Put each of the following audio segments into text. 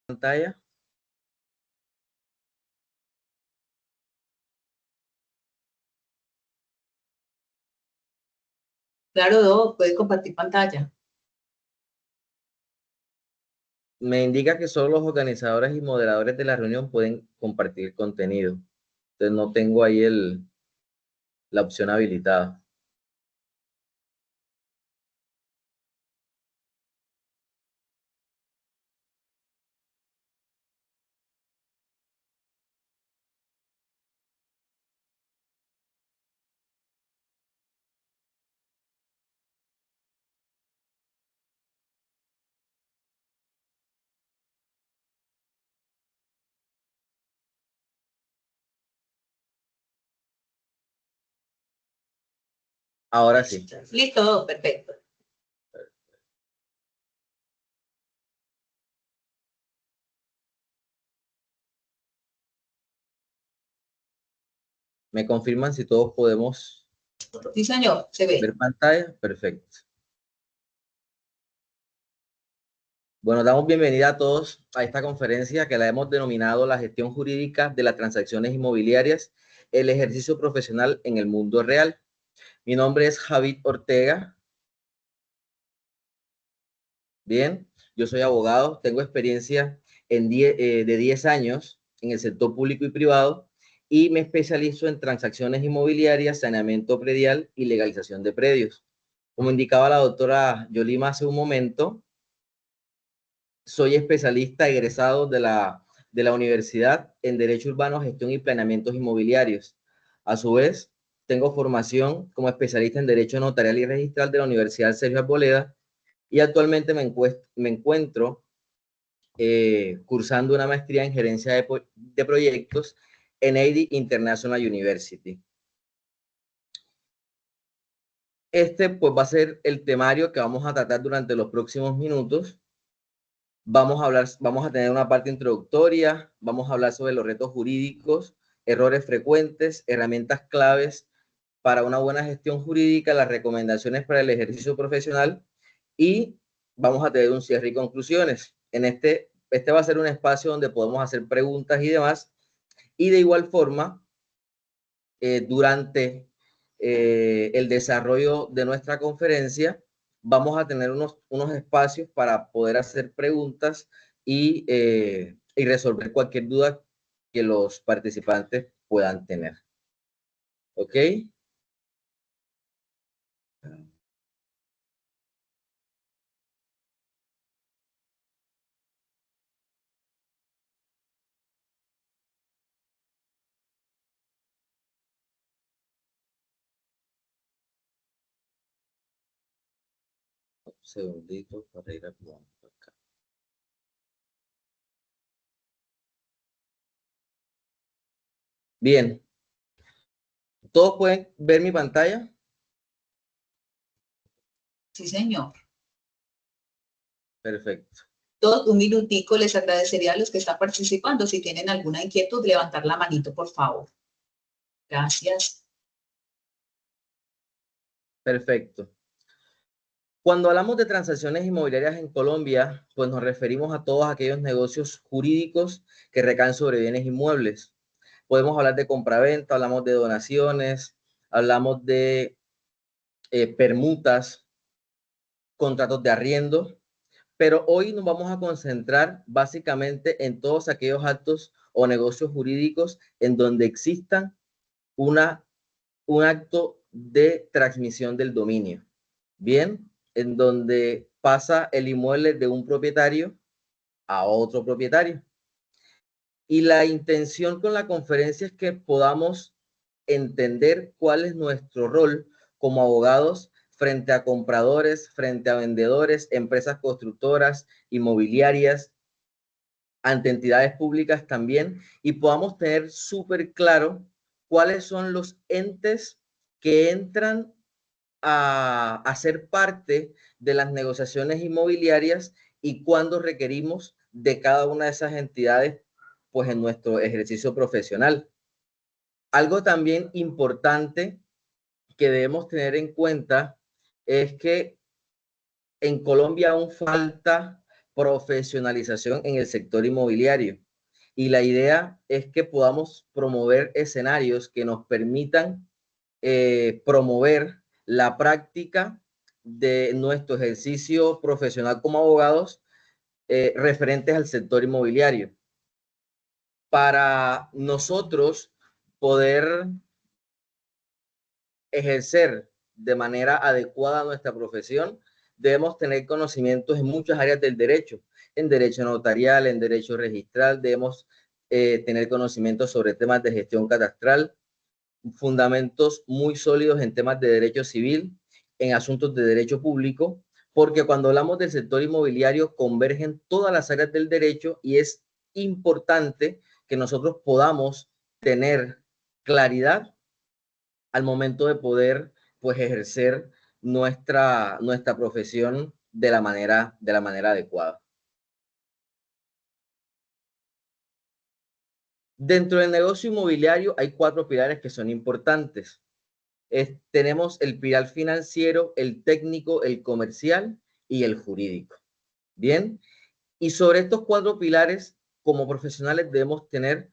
pantalla. Claro, Do, puede compartir pantalla. Me indica que solo los organizadores y moderadores de la reunión pueden compartir contenido. Entonces no tengo ahí la opción habilitada. Ahora sí. Listo, Do, perfecto. ¿Me confirman si todos podemos Sí, señor, se ve. ver pantalla? Perfecto. Bueno, damos bienvenida a todos a esta conferencia que la hemos denominado la gestión jurídica de las transacciones inmobiliarias, el ejercicio profesional en el mundo real. Mi nombre es Javid Ortega. Bien, yo soy abogado, tengo experiencia de 10 años en el sector público y privado y me especializo en transacciones inmobiliarias, saneamiento predial y legalización de predios. Como indicaba la doctora Yolima hace un momento, soy especialista egresado de la Universidad en Derecho Urbano, Gestión y Planeamientos Inmobiliarios. A su vez, tengo formación como especialista en Derecho Notarial y Registral de la Universidad Sergio Arboleda y actualmente me encuentro cursando una maestría en gerencia de proyectos en EIDI International University. Este pues va a ser el temario que vamos a tratar durante los próximos minutos. Vamos a tener una parte introductoria, vamos a hablar sobre los retos jurídicos, errores frecuentes, herramientas claves para una buena gestión jurídica, las recomendaciones para el ejercicio profesional y vamos a tener un cierre y conclusiones. Este va a ser un espacio donde podemos hacer preguntas y demás. Y de igual forma, durante el desarrollo de nuestra conferencia, vamos a tener unos espacios para poder hacer preguntas y resolver cualquier duda que los participantes puedan tener. ¿Ok? Un segundito para ir acomodando acá. Bien. ¿Todos pueden ver mi pantalla? Sí, señor. Perfecto. Todo un minutico, les agradecería a los que están participando, si tienen alguna inquietud, levantar la manito, por favor. Gracias. Perfecto. Cuando hablamos de transacciones inmobiliarias en Colombia, pues nos referimos a todos aquellos negocios jurídicos que recaen sobre bienes inmuebles. Podemos hablar de compraventa, hablamos de donaciones, hablamos de permutas, contratos de arriendo, pero hoy nos vamos a concentrar básicamente en todos aquellos actos o negocios jurídicos en donde existan un acto de transmisión del dominio. Bien, en donde pasa el inmueble de un propietario a otro propietario. Y la intención con la conferencia es que podamos entender cuál es nuestro rol como abogados frente a compradores, frente a vendedores, empresas constructoras, inmobiliarias, ante entidades públicas también, y podamos tener súper claro cuáles son los entes que entran a ser parte de las negociaciones inmobiliarias y cuándo requerimos de cada una de esas entidades pues en nuestro ejercicio profesional. Algo también importante que debemos tener en cuenta es que en Colombia aún falta profesionalización en el sector inmobiliario. Y la idea es que podamos promover escenarios que nos permitan promover la práctica de nuestro ejercicio profesional como abogados referentes al sector inmobiliario. Para nosotros poder ejercer de manera adecuada nuestra profesión, debemos tener conocimientos en muchas áreas del derecho, en derecho notarial, en derecho registral, debemos tener conocimientos sobre temas de gestión catastral, fundamentos muy sólidos en temas de derecho civil, en asuntos de derecho público, porque cuando hablamos del sector inmobiliario convergen todas las áreas del derecho y es importante que nosotros podamos tener claridad al momento de poder pues ejercer nuestra profesión de la manera adecuada. Dentro del negocio inmobiliario hay 4 pilares que son importantes. Tenemos el pilar financiero, el técnico, el comercial y el jurídico. Bien, y sobre estos 4 pilares, como profesionales debemos tener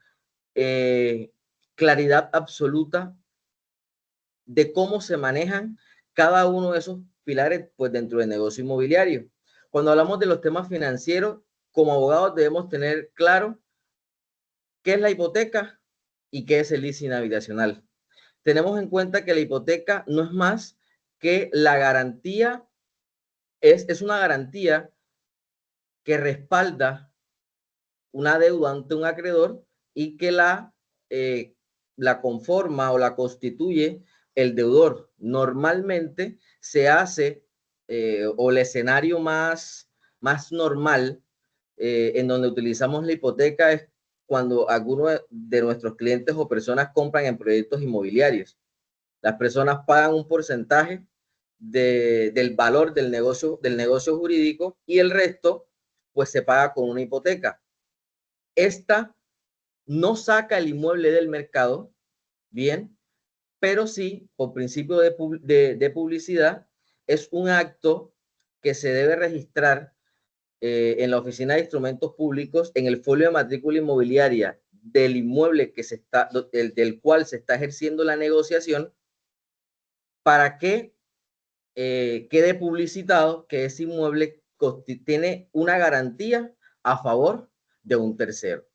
claridad absoluta de cómo se manejan cada uno de esos pilares pues, dentro del negocio inmobiliario. Cuando hablamos de los temas financieros, como abogados debemos tener claro qué es la hipoteca y qué es el leasing habitacional. Tenemos en cuenta que la hipoteca no es más que la garantía, es una garantía que respalda una deuda ante un acreedor y que la conforma o la constituye el deudor. Normalmente se hace, o el escenario más normal en donde utilizamos la hipoteca es cuando alguno de nuestros clientes o personas compran en proyectos inmobiliarios. Las personas pagan un porcentaje del valor del negocio jurídico y el resto pues se paga con una hipoteca. Esta no saca el inmueble del mercado, bien, pero sí, por principio de publicidad, es un acto que se debe registrar en la Oficina de Instrumentos Públicos en el folio de matrícula inmobiliaria del inmueble del cual se está ejerciendo la negociación para que quede publicitado que ese inmueble tiene una garantía a favor de un tercero.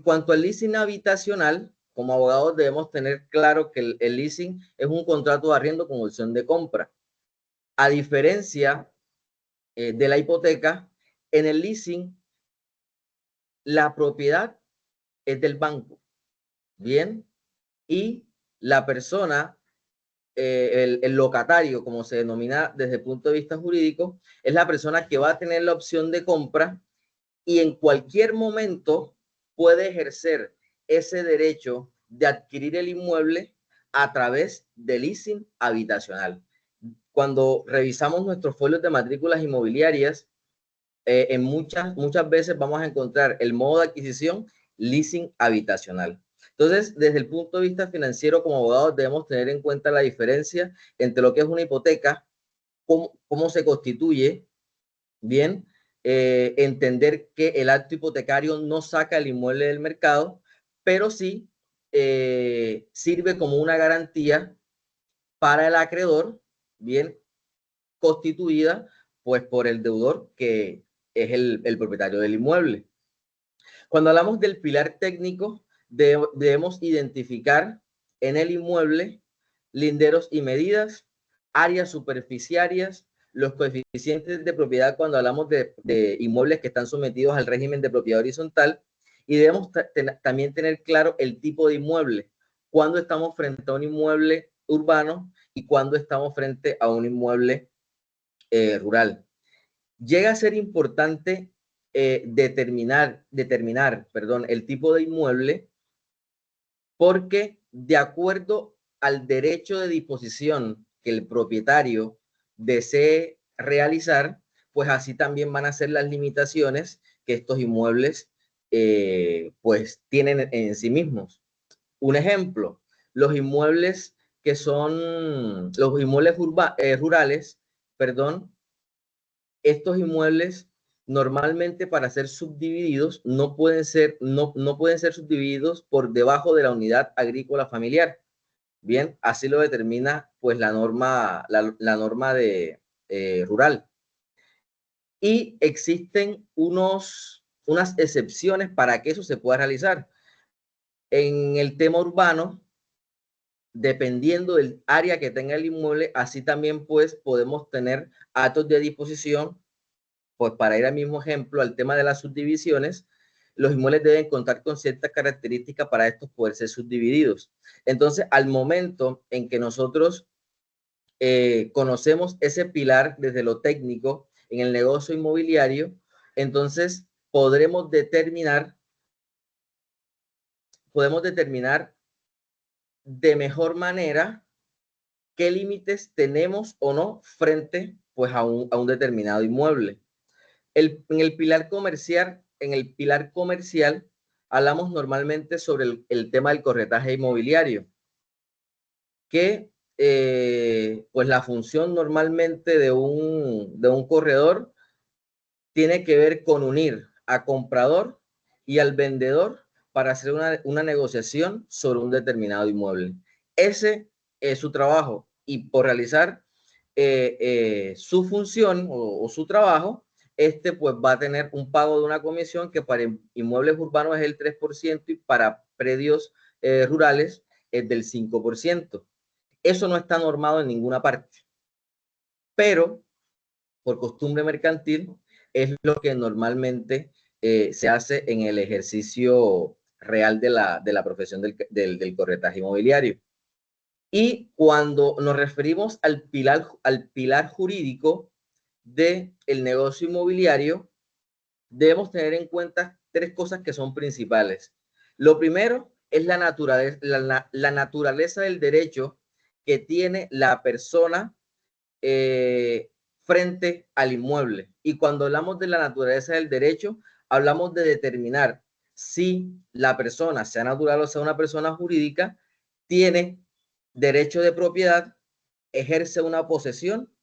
Cuanto al leasing habitacional, como abogados debemos tener claro que el leasing es un contrato de arriendo con opción de compra. A diferencia de la hipoteca, en el leasing la propiedad es del banco, ¿bien? Y la persona, el locatario, como se denomina desde el punto de vista jurídico, es la persona que va a tener la opción de compra y en cualquier momento puede ejercer ese derecho de adquirir el inmueble a través del leasing habitacional. Cuando revisamos nuestros folios de matrículas inmobiliarias, en muchas veces vamos a encontrar el modo de adquisición leasing habitacional. Entonces, desde el punto de vista financiero, como abogados debemos tener en cuenta la diferencia entre lo que es una hipoteca, cómo se constituye, bien, entender que el acto hipotecario no saca el inmueble del mercado, pero sí sirve como una garantía para el acreedor, bien, constituida pues por el deudor que es el propietario del inmueble. Cuando hablamos del pilar técnico, debemos identificar en el inmueble linderos y medidas, áreas superficiarias, los coeficientes de propiedad cuando hablamos de inmuebles que están sometidos al régimen de propiedad horizontal, y debemos también tener claro el tipo de inmueble, cuando estamos frente a un inmueble urbano y cuando estamos frente a un inmueble rural. Llega a ser importante determinar el tipo de inmueble porque de acuerdo al derecho de disposición que el propietario desee realizar, pues así también van a ser las limitaciones que estos inmuebles pues tienen en sí mismos. Un ejemplo, los inmuebles que son los inmuebles rurales, estos inmuebles normalmente para ser subdivididos no pueden ser subdivididos por debajo de la unidad agrícola familiar. Bien, así lo determina pues la norma, la norma de rural. Y existen unas excepciones para que eso se pueda realizar. En el tema urbano, dependiendo del área que tenga el inmueble, así también pues podemos tener actos de disposición. Pues para ir al mismo ejemplo, al tema de las subdivisiones, los inmuebles deben contar con ciertas características para estos poder ser subdivididos. Entonces, al momento en que nosotros conocemos ese pilar desde lo técnico en el negocio inmobiliario, entonces podemos determinar de mejor manera qué límites tenemos o no frente pues a un determinado inmueble. En el pilar comercial hablamos normalmente sobre el tema del corretaje inmobiliario, que pues la función normalmente de un corredor tiene que ver con unir a comprador y al vendedor para hacer una negociación sobre un determinado inmueble. Ese es su trabajo, y por realizar su función o su trabajo, pues va a tener un pago de una comisión que para inmuebles urbanos es el 3% y para predios rurales es del 5%. Eso no está normado en ninguna parte, pero por costumbre mercantil es lo que normalmente se hace en el ejercicio real de la profesión del corretaje inmobiliario. Y cuando nos referimos al pilar jurídico del negocio inmobiliario, debemos tener en cuenta tres cosas que son principales. Lo primero es la naturaleza del derecho que tiene la persona frente al inmueble. Y cuando hablamos de la naturaleza del derecho, hablamos de determinar si la persona, sea natural o sea una persona jurídica, tiene derecho de propiedad, ejerce una posesión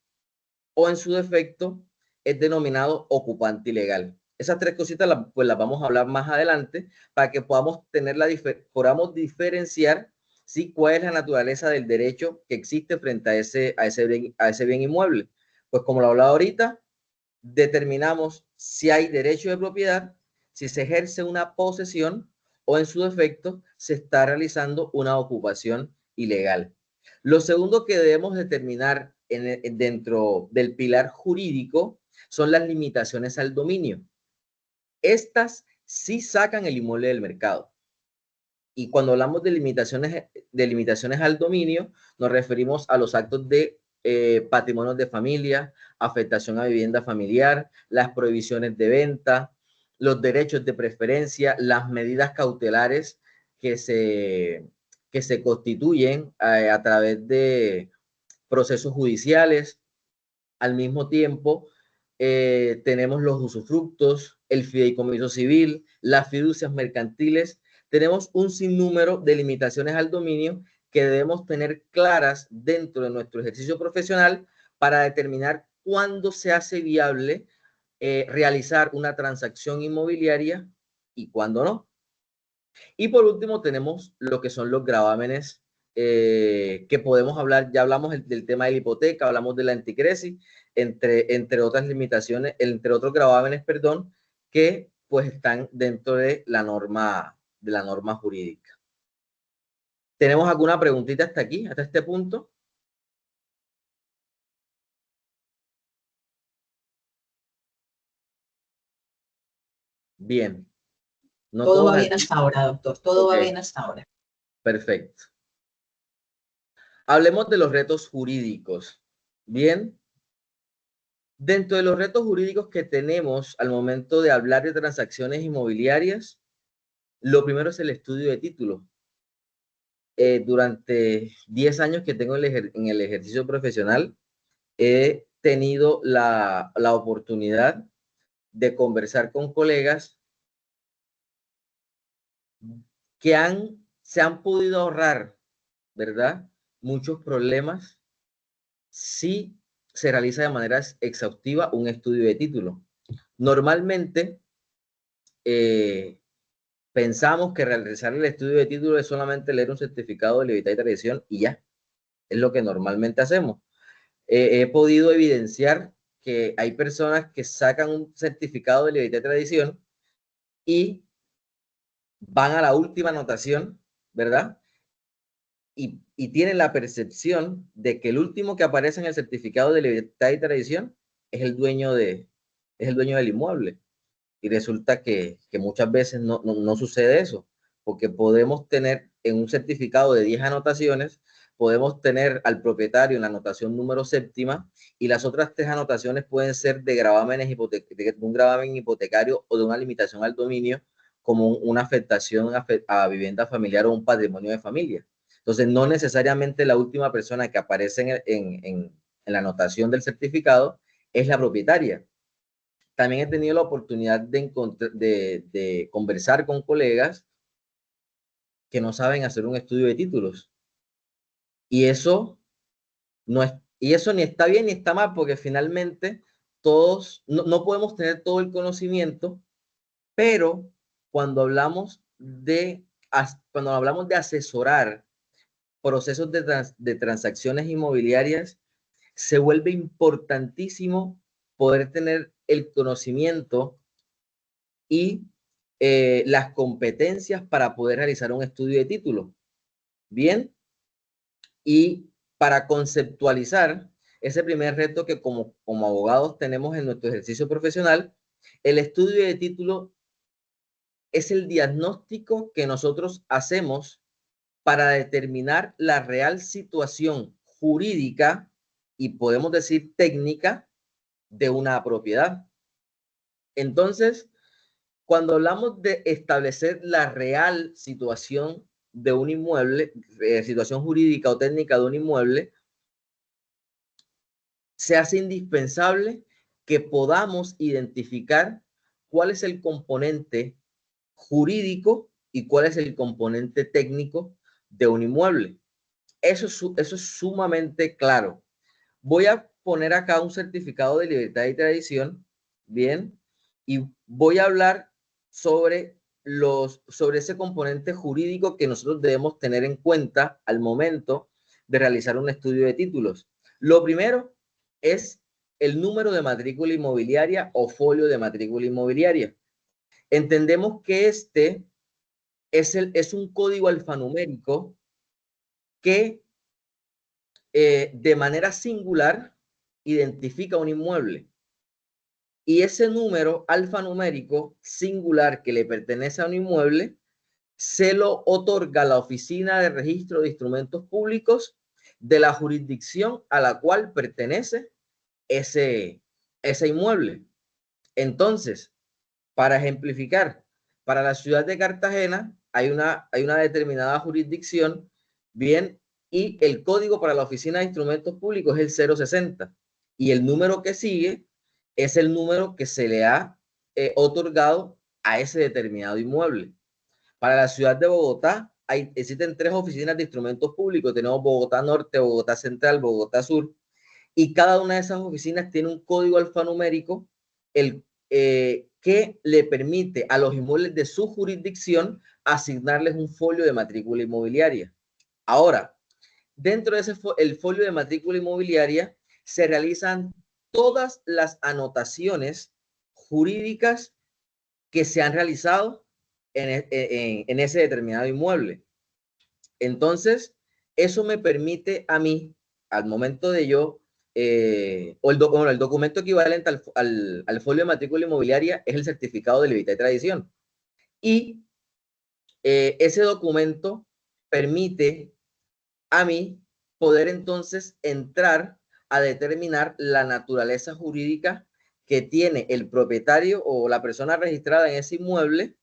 o en su defecto es denominado ocupante ilegal. Esas tres cositas pues las vamos a hablar más adelante para que podamos diferenciar ¿sí? cuál es la naturaleza del derecho que existe frente a ese bien inmueble. Pues como lo hablaba ahorita, determinamos si hay derecho de propiedad, si se ejerce una posesión o en su defecto se está realizando una ocupación ilegal. Lo segundo que debemos determinar dentro del pilar jurídico son las limitaciones al dominio. Estas sí sacan el inmueble del mercado. Y cuando hablamos de limitaciones al dominio, nos referimos a los actos de patrimonios de familia, afectación a vivienda familiar, las prohibiciones de venta, los derechos de preferencia, las medidas cautelares que se constituyen a través de procesos judiciales. Al mismo tiempo, tenemos los usufructos, el fideicomiso civil, las fiducias mercantiles. Tenemos un sinnúmero de limitaciones al dominio que debemos tener claras dentro de nuestro ejercicio profesional para determinar cuándo se hace viable realizar una transacción inmobiliaria y cuándo no. Y por último tenemos lo que son los gravámenes que podemos hablar. Ya hablamos del tema de la hipoteca, hablamos de la anticresis, entre otras limitaciones, entre otros gravámenes, perdón, que pues están dentro de la norma jurídica. ¿Tenemos alguna preguntita hasta aquí, hasta este punto? Bien. No todo va todas bien aquí. hasta ahora, doctor. Todo va bien hasta ahora. Perfecto. Hablemos de los retos jurídicos. Bien. Dentro de los retos jurídicos que tenemos al momento de hablar de transacciones inmobiliarias, lo primero es el estudio de título. Durante 10 años que tengo en el ejercicio profesional, he tenido la oportunidad de conversar con colegas que se han podido ahorrar, ¿verdad? Muchos problemas si se realiza de manera exhaustiva un estudio de título. Normalmente pensamos que realizar el estudio de título es solamente leer un certificado de libertad y tradición y ya, es lo que normalmente hacemos. He podido evidenciar que hay personas que sacan un certificado de libertad y tradición y van a la última anotación, ¿verdad? Y tienen la percepción de que el último que aparece en el certificado de libertad y tradición es el dueño del inmueble. Y resulta que muchas veces no sucede eso, porque podemos tener en un certificado de 10 anotaciones, podemos tener al propietario en la anotación número séptima y las otras 3 anotaciones pueden ser de gravámenes de un gravamen hipotecario o de una limitación al dominio, como una afectación a vivienda familiar o un patrimonio de familia. Entonces, no necesariamente la última persona que aparece en la anotación del certificado es la propietaria. También he tenido la oportunidad de conversar con colegas que no saben hacer un estudio de títulos. Y eso, no es, y eso ni está bien ni está mal, porque finalmente todos no podemos tener todo el conocimiento, pero cuando hablamos cuando hablamos de asesorar procesos de transacciones inmobiliarias, se vuelve importantísimo poder tener el conocimiento y las competencias para poder realizar un estudio de título. Bien, y para conceptualizar ese primer reto que como abogados tenemos en nuestro ejercicio profesional, el estudio de título es el diagnóstico que nosotros hacemos para determinar la real situación jurídica y podemos decir técnica de una propiedad. Entonces, cuando hablamos de establecer la real situación de un inmueble, situación jurídica o técnica de un inmueble, se hace indispensable que podamos identificar cuál es el componente jurídico y cuál es el componente técnico de un inmueble. Eso es sumamente claro. Voy a poner acá un certificado de libertad y tradición, bien, y voy a hablar sobre ese componente jurídico que nosotros debemos tener en cuenta al momento de realizar un estudio de títulos. Lo primero es el número de matrícula inmobiliaria o folio de matrícula inmobiliaria. Entendemos que este es un código alfanumérico que de manera singular identifica un inmueble. Y ese número alfanumérico singular que le pertenece a un inmueble se lo otorga la Oficina de Registro de Instrumentos Públicos de la jurisdicción a la cual pertenece ese inmueble. Entonces, para ejemplificar, para la ciudad de Cartagena hay una determinada jurisdicción, bien, y el código para la Oficina de Instrumentos Públicos es el 060 y el número que sigue es el número que se le ha otorgado a ese determinado inmueble. Para la ciudad de Bogotá existen 3 oficinas de instrumentos públicos. Tenemos Bogotá Norte, Bogotá Central, Bogotá Sur, y cada una de esas oficinas tiene un código alfanumérico que le permite a los inmuebles de su jurisdicción asignarles un folio de matrícula inmobiliaria. Ahora, dentro de el folio de matrícula inmobiliaria se realizan todas las anotaciones jurídicas que se han realizado en ese determinado inmueble. Entonces, eso me permite a mí, al momento de yo, o el documento equivalente al folio de matrícula inmobiliaria es el certificado de libertad y tradición. Y ese documento permite a mí poder entonces entrar a determinar la naturaleza jurídica que tiene el propietario o la persona registrada en ese inmueble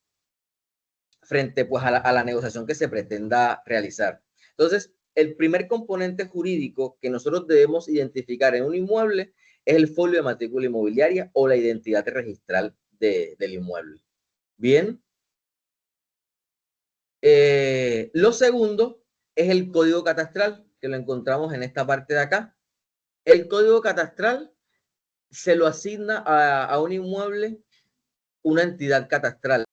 frente pues a la negociación que se pretenda realizar. Entonces, el primer componente jurídico que nosotros debemos identificar en un inmueble es el folio de matrícula inmobiliaria o la identidad registral del inmueble. Bien. Lo segundo es el código catastral, que lo encontramos en esta parte de acá. El código catastral se lo asigna a un inmueble una entidad catastral.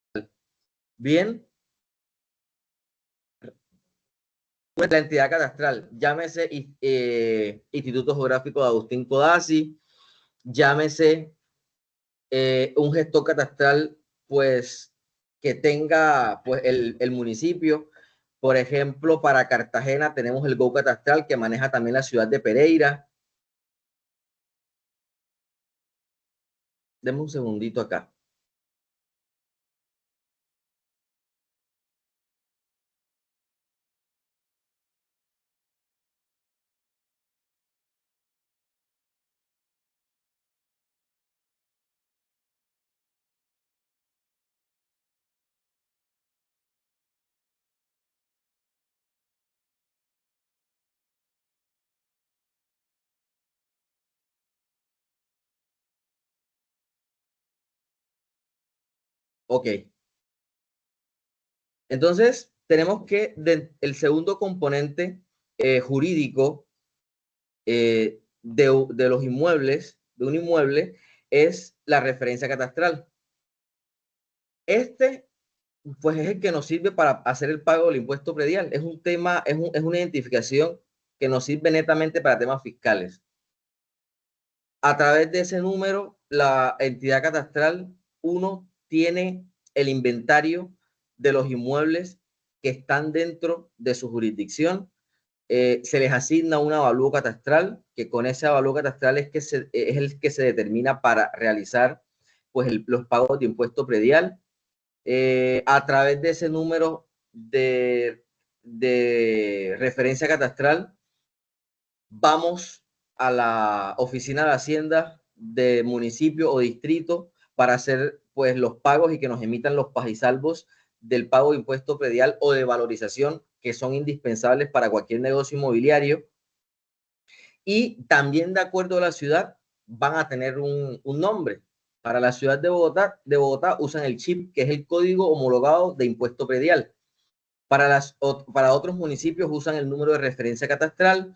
Bien, la entidad catastral, llámese Instituto Geográfico de Agustín Codazzi, llámese un gestor catastral, pues, que tenga pues, el municipio. Por ejemplo, para Cartagena tenemos el Go Catastral, que maneja también la ciudad de Pereira. Deme un segundito acá. Ok. Entonces, tenemos que el segundo componente jurídico de los inmuebles, de un inmueble, es la referencia catastral. Este, pues, es el que nos sirve para hacer el pago del impuesto predial. Es un tema, es una identificación que nos sirve netamente para temas fiscales. A través de ese número, la entidad catastral, uno tiene el inventario de los inmuebles que están dentro de su jurisdicción. Se les asigna un avalúo catastral, que con ese avalúo catastral es el que se determina para realizar pues, los pagos de impuesto predial. A través de ese número de referencia catastral, vamos a la oficina de Hacienda de municipio o distrito para hacer pues los pagos y que nos emitan los pagisalvos del pago de impuesto predial o de valorización, que son indispensables para cualquier negocio inmobiliario. Y también, de acuerdo a la ciudad, van a tener un nombre. Para la ciudad de Bogotá usan el CHIP, que es el código homologado de impuesto predial. Para otros municipios usan el número de referencia catastral,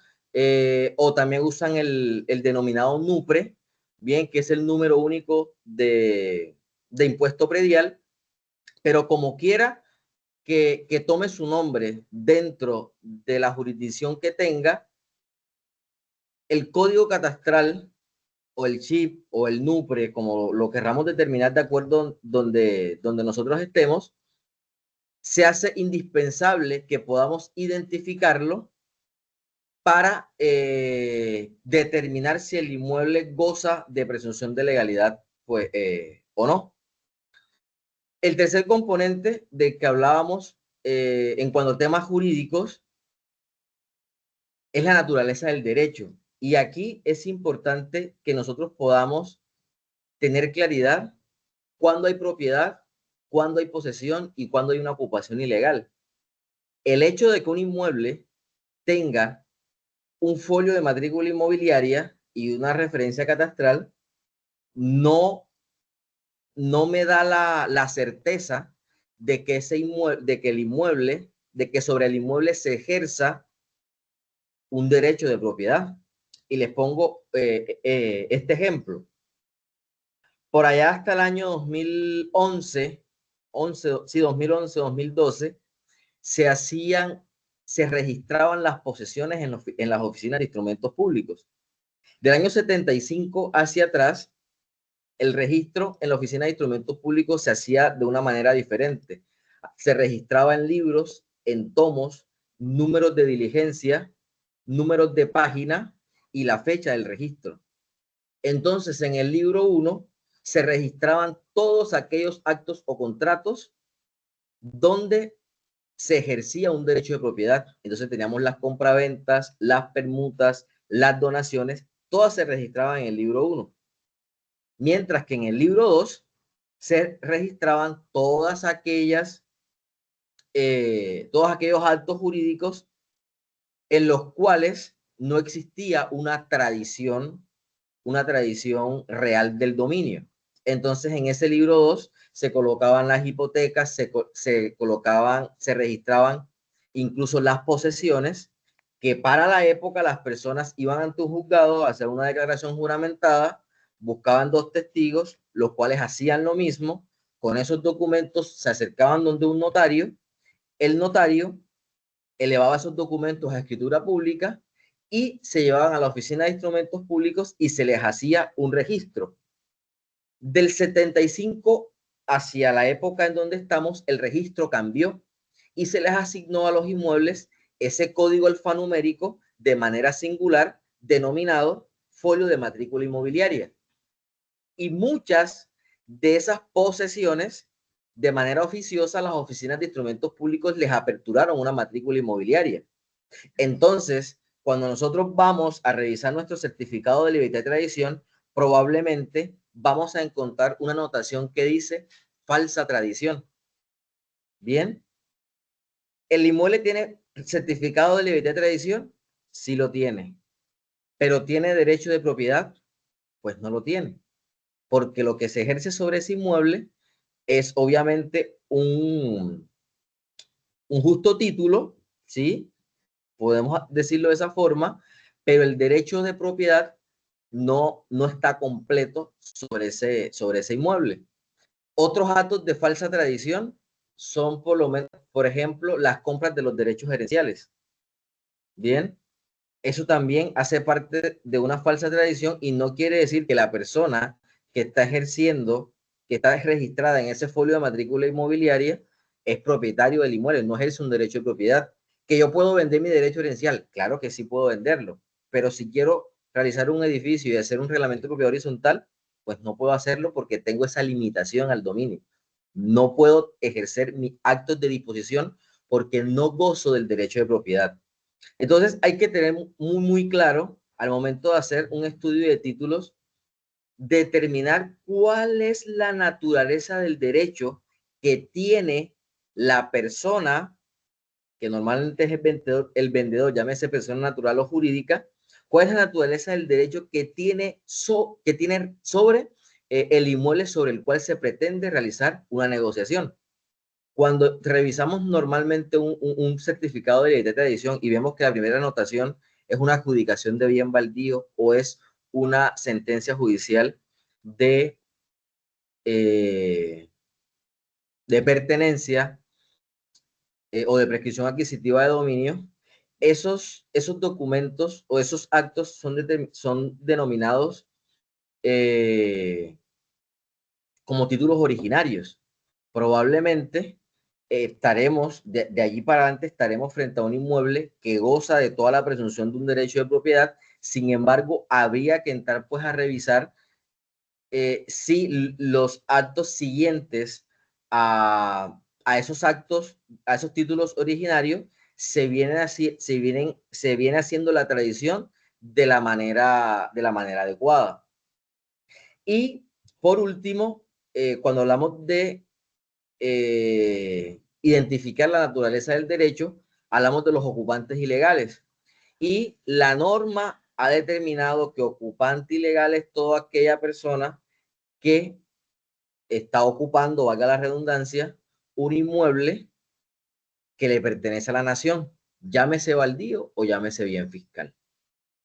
o también usan el denominado NUPRE, bien, que es el número único de impuesto predial, pero como quiera que tome su nombre dentro de la jurisdicción que tenga, el código catastral o el chip o el NUPRE, como lo querramos determinar de acuerdo donde nosotros estemos, se hace indispensable que podamos identificarlo para determinar si el inmueble goza de presunción de legalidad pues, o no. El tercer componente del que hablábamos en cuanto a temas jurídicos es la naturaleza del derecho. Y aquí es importante que nosotros podamos tener claridad cuándo hay propiedad, cuándo hay posesión y cuándo hay una ocupación ilegal. El hecho de que un inmueble tenga un folio de matrícula inmobiliaria y una referencia catastral no me da la certeza de que de que sobre el inmueble se ejerza un derecho de propiedad. Y les pongo este ejemplo. Por allá hasta el año 2011, 2012, se registraban las posesiones en las oficinas de instrumentos públicos. Del año 75 hacia atrás, el registro en la oficina de instrumentos públicos se hacía de una manera diferente. Se registraba en libros, en tomos, números de diligencia, números de página y la fecha del registro. Entonces, en el libro 1 se registraban todos aquellos actos o contratos donde se ejercía un derecho de propiedad. Entonces teníamos las compraventas, las permutas, las donaciones, todas se registraban en el libro 1. Mientras que en el libro 2 se registraban todos aquellos actos jurídicos en los cuales no existía una tradición real del dominio. Entonces, en ese libro 2 se colocaban las hipotecas, se registraban incluso las posesiones, que para la época las personas iban ante un juzgado a hacer una declaración juramentada buscaban dos testigos, los cuales hacían lo mismo. Con esos documentos se acercaban donde un notario. El notario elevaba esos documentos a escritura pública y se llevaban a la oficina de instrumentos públicos y se les hacía un registro. Del 75 hacia la época en donde estamos, el registro cambió y se les asignó a los inmuebles ese código alfanumérico de manera singular denominado folio de matrícula inmobiliaria. Y muchas de esas posesiones, de manera oficiosa, las oficinas de instrumentos públicos les aperturaron una matrícula inmobiliaria. Entonces, cuando nosotros vamos a revisar nuestro certificado de libertad y tradición, probablemente vamos a encontrar una anotación que dice falsa tradición. Bien, ¿el inmueble tiene certificado de libertad y tradición? Sí lo tiene. ¿Pero tiene derecho de propiedad? Pues no lo tiene. Porque lo que se ejerce sobre ese inmueble es obviamente un justo título, ¿sí? Podemos decirlo de esa forma, pero el derecho de propiedad no está completo sobre ese inmueble. Otros actos de falsa tradición son por lo menos, por ejemplo, las compras de los derechos gerenciales. Bien, eso también hace parte de una falsa tradición y no quiere decir que la persona que está ejerciendo, que está registrada en ese folio de matrícula inmobiliaria, es propietario del inmueble, no ejerce un derecho de propiedad. Que yo puedo vender mi derecho herencial, claro que sí puedo venderlo, pero si quiero realizar un edificio y hacer un reglamento de propiedad horizontal, pues no puedo hacerlo porque tengo esa limitación al dominio. No puedo ejercer mis actos de disposición porque no gozo del derecho de propiedad. Entonces hay que tener muy claro al momento de hacer un estudio de títulos, determinar cuál es la naturaleza del derecho que tiene la persona, que normalmente es el vendedor, llámese persona natural o jurídica, cuál es la naturaleza del derecho que tiene sobre el inmueble sobre el cual se pretende realizar una negociación. Cuando revisamos normalmente un certificado de libertad de tradición y vemos que la primera anotación es una adjudicación de bien baldío o es una sentencia judicial de, eh, de pertenencia o de prescripción adquisitiva de dominio, esos documentos o esos actos son denominados como títulos originarios. Probablemente estaremos, de allí para adelante, estaremos frente a un inmueble que goza de toda la presunción de un derecho de propiedad. Sin embargo, habría que entrar pues a revisar si los actos siguientes a esos actos, a esos títulos originarios, se viene haciendo la tradición de la manera adecuada. Y por último, cuando hablamos de identificar la naturaleza del derecho, hablamos de los ocupantes ilegales. Y la norma ha determinado que ocupante ilegal es toda aquella persona que está ocupando, valga la redundancia, un inmueble que le pertenece a la nación, llámese baldío o llámese bien fiscal.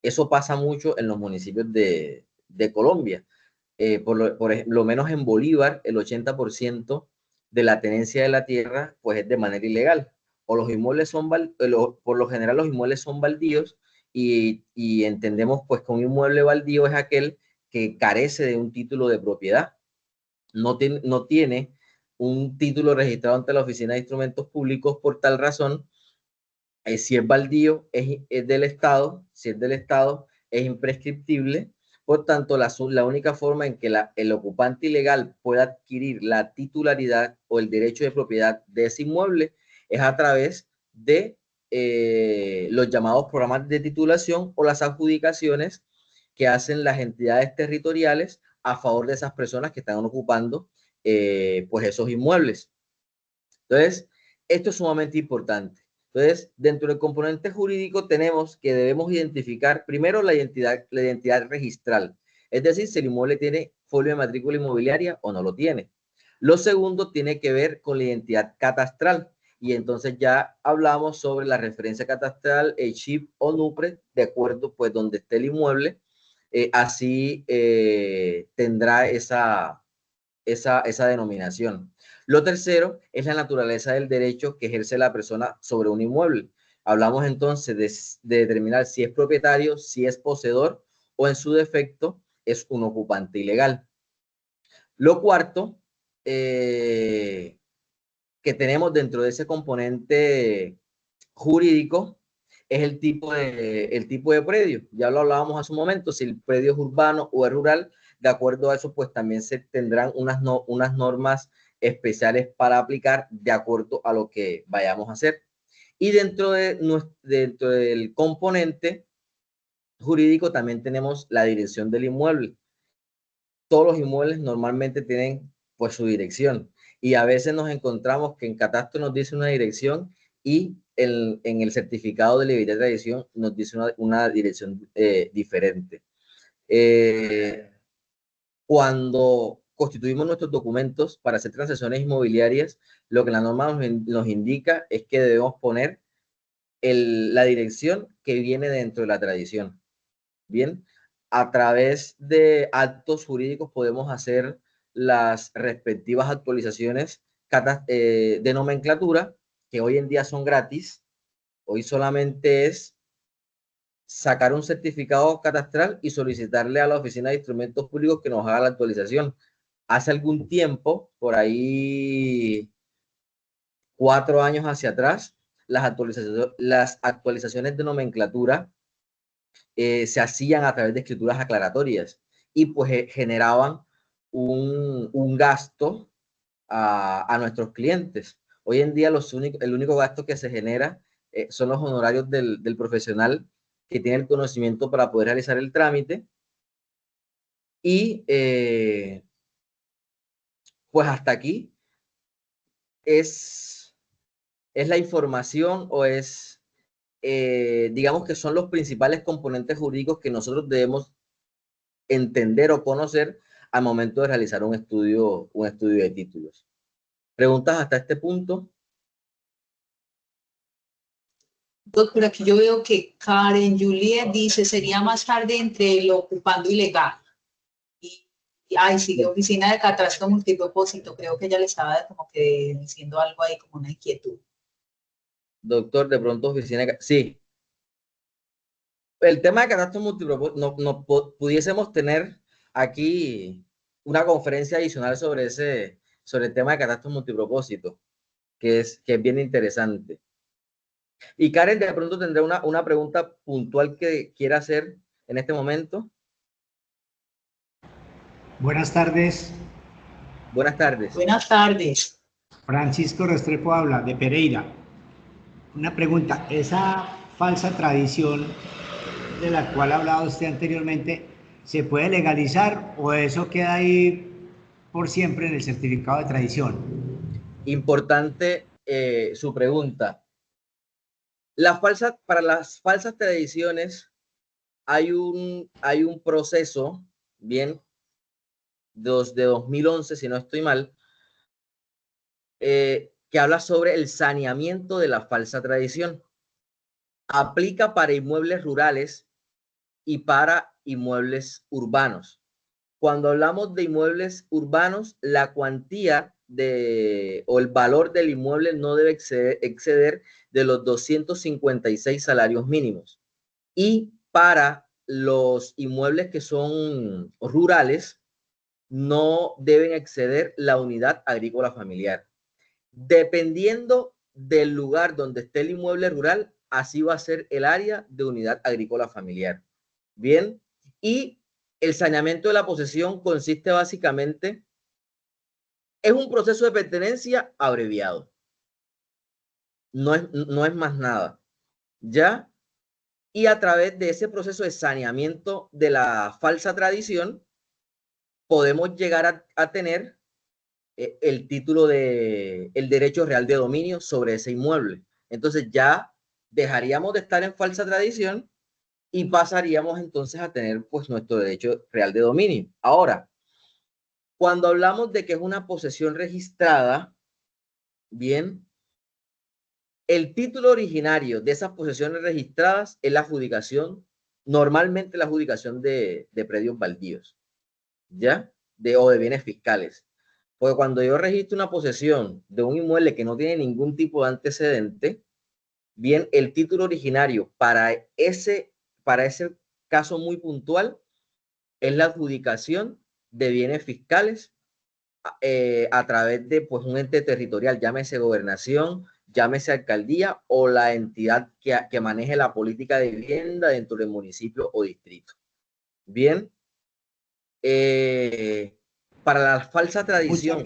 Eso pasa mucho en los municipios de Colombia. Por lo menos en Bolívar, el 80% de la tenencia de la tierra pues es de manera ilegal. O los inmuebles son, por lo general los inmuebles son baldíos y entendemos pues que un inmueble baldío es aquel que carece de un título de propiedad. No tiene un título registrado ante la Oficina de Instrumentos Públicos. Por tal razón, si es baldío, es del Estado. Si es del Estado, es imprescriptible. Por tanto, la única forma en que el ocupante ilegal pueda adquirir la titularidad o el derecho de propiedad de ese inmueble es a través de los llamados programas de titulación o las adjudicaciones que hacen las entidades territoriales a favor de esas personas que están ocupando pues esos inmuebles. Entonces, esto es sumamente importante. Entonces, dentro del componente jurídico tenemos que debemos identificar primero la identidad registral, es decir, si el inmueble tiene folio de matrícula inmobiliaria o no lo tiene. Lo segundo tiene que ver con la identidad catastral y entonces ya hablamos sobre la referencia catastral, el chip o NUPRE, de acuerdo pues donde esté el inmueble, así tendrá esa denominación. Lo tercero es la naturaleza del derecho que ejerce la persona sobre un inmueble. Hablamos entonces de determinar si es propietario, si es poseedor o en su defecto es un ocupante ilegal. Lo cuarto que tenemos dentro de ese componente jurídico es el tipo de predio. Ya lo hablábamos hace un momento, si el predio es urbano o es rural, de acuerdo a eso, pues también se tendrán unas normas especiales para aplicar de acuerdo a lo que vayamos a hacer. Y dentro del componente jurídico también tenemos la dirección del inmueble. Todos los inmuebles normalmente tienen pues su dirección y a veces nos encontramos que en catastro nos dice una dirección y en el certificado de libertad de tradición nos dice una dirección diferente. Cuando constituimos nuestros documentos para hacer transacciones inmobiliarias, lo que la norma nos indica es que debemos poner la dirección que viene dentro de la tradición. Bien, a través de actos jurídicos podemos hacer las respectivas actualizaciones de nomenclatura, que hoy en día son gratis. Hoy solamente es sacar un certificado catastral y solicitarle a la Oficina de Instrumentos Públicos que nos haga la actualización. Hace algún tiempo, por ahí 4 años hacia atrás, las actualizaciones de nomenclatura se hacían a través de escrituras aclaratorias y pues generaban un gasto a nuestros clientes. Hoy en día el único gasto que se genera son los honorarios del profesional que tiene el conocimiento para poder realizar el trámite y pues hasta aquí es la información o digamos que son los principales componentes jurídicos que nosotros debemos entender o conocer al momento de realizar un estudio de títulos. ¿Preguntas hasta este punto? Doctor, aquí yo veo que Karen Juliet dice, sería más tarde entre lo ocupando ilegal. Ay, sí, oficina de catastro multipropósito. Creo que ella le estaba como que diciendo algo ahí, como una inquietud. Doctor, de pronto oficina... Sí. El tema de catastro multipropósito, no pudiésemos tener aquí una conferencia adicional sobre el tema de catastro multipropósito, que es bien interesante. Y Karen de pronto tendrá una pregunta puntual que quiera hacer en este momento. Buenas tardes. Buenas tardes. Buenas tardes. Francisco Restrepo habla, de Pereira. Una pregunta, ¿esa falsa tradición de la cual ha hablado usted anteriormente, se puede legalizar o eso queda ahí por siempre en el certificado de tradición? Importante su pregunta. Para las falsas tradiciones hay un proceso, bien, de 2011, si no estoy mal, que habla sobre el saneamiento de la falsa tradición. Aplica para inmuebles rurales y para inmuebles urbanos. Cuando hablamos de inmuebles urbanos, la cuantía o el valor del inmueble no debe exceder de los 256 salarios mínimos. Y para los inmuebles que son rurales, no deben exceder la unidad agrícola familiar. Dependiendo del lugar donde esté el inmueble rural, así va a ser el área de unidad agrícola familiar. Bien, y el saneamiento de la posesión consiste básicamente, es un proceso de pertenencia abreviado. No es más nada. ¿Ya? Y a través de ese proceso de saneamiento de la falsa tradición, podemos llegar a tener el título el derecho real de dominio sobre ese inmueble. Entonces ya dejaríamos de estar en falsa tradición y pasaríamos entonces a tener pues nuestro derecho real de dominio. Ahora, cuando hablamos de que es una posesión registrada, bien, el título originario de esas posesiones registradas es la adjudicación normalmente la adjudicación de predios baldíos, ¿ya? O de bienes fiscales. Porque cuando yo registro una posesión de un inmueble que no tiene ningún tipo de antecedente, bien, el título originario para ese caso muy puntual es la adjudicación de bienes fiscales a través de pues, un ente territorial, llámese gobernación, llámese alcaldía o la entidad que maneje la política de vivienda dentro del municipio o distrito. Bien, para la falsa tradición,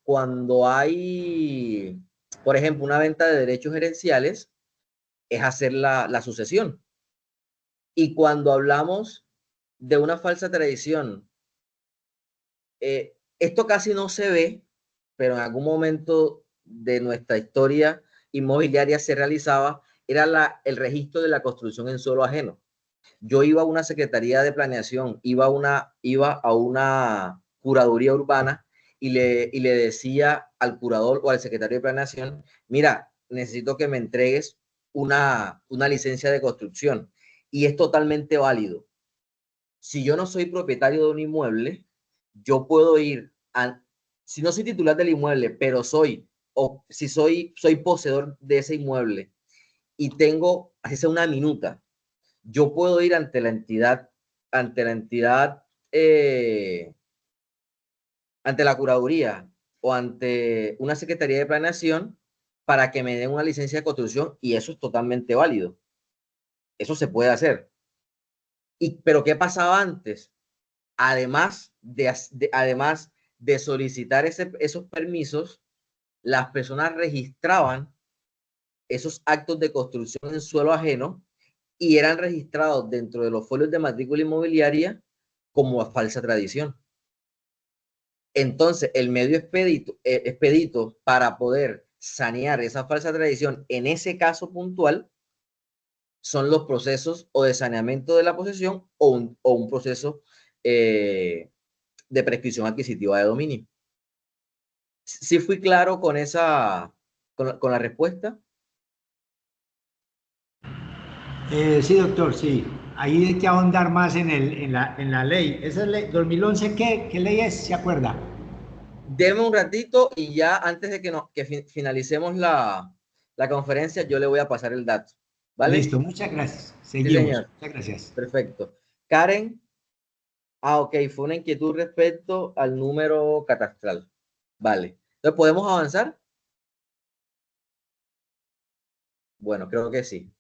cuando hay, por ejemplo, una venta de derechos gerenciales, es hacer la sucesión. Y cuando hablamos de una falsa tradición, esto casi no se ve, pero en algún momento de nuestra historia inmobiliaria se realizaba, era el registro de la construcción en suelo ajeno. Yo iba a una secretaría de planeación, iba a una curaduría urbana y le decía al curador o al secretario de planeación, mira, necesito que me entregues una licencia de construcción y es totalmente válido. Si yo no soy propietario de un inmueble, yo puedo ir si no soy titular del inmueble, pero soy poseedor de ese inmueble y tengo, así sea una minuta, yo puedo ir ante la entidad, ante la curaduría o ante una secretaría de planeación para que me den una licencia de construcción y eso es totalmente válido. Eso se puede hacer. Pero ¿qué pasaba antes? Además de solicitar esos permisos, las personas registraban esos actos de construcción en suelo ajeno y eran registrados dentro de los folios de matrícula inmobiliaria como falsa tradición. Entonces, el medio expedito para poder sanear esa falsa tradición en ese caso puntual son los procesos o de saneamiento de la posesión o un proceso de prescripción adquisitiva de dominio. ¿Sí fui claro con con la respuesta? Sí, doctor, sí. Ahí hay que ahondar más en la ley. ¿Esa ley 2011 qué ley es? ¿Se acuerda? Deme un ratito y ya antes de que finalicemos la conferencia, yo le voy a pasar el dato. ¿Vale? Listo, muchas gracias. Sí, Seguimos. señor. Muchas gracias. Perfecto. Karen. Ok, fue una inquietud respecto al número catastral. Vale. Entonces, ¿podemos avanzar? Bueno, creo que sí.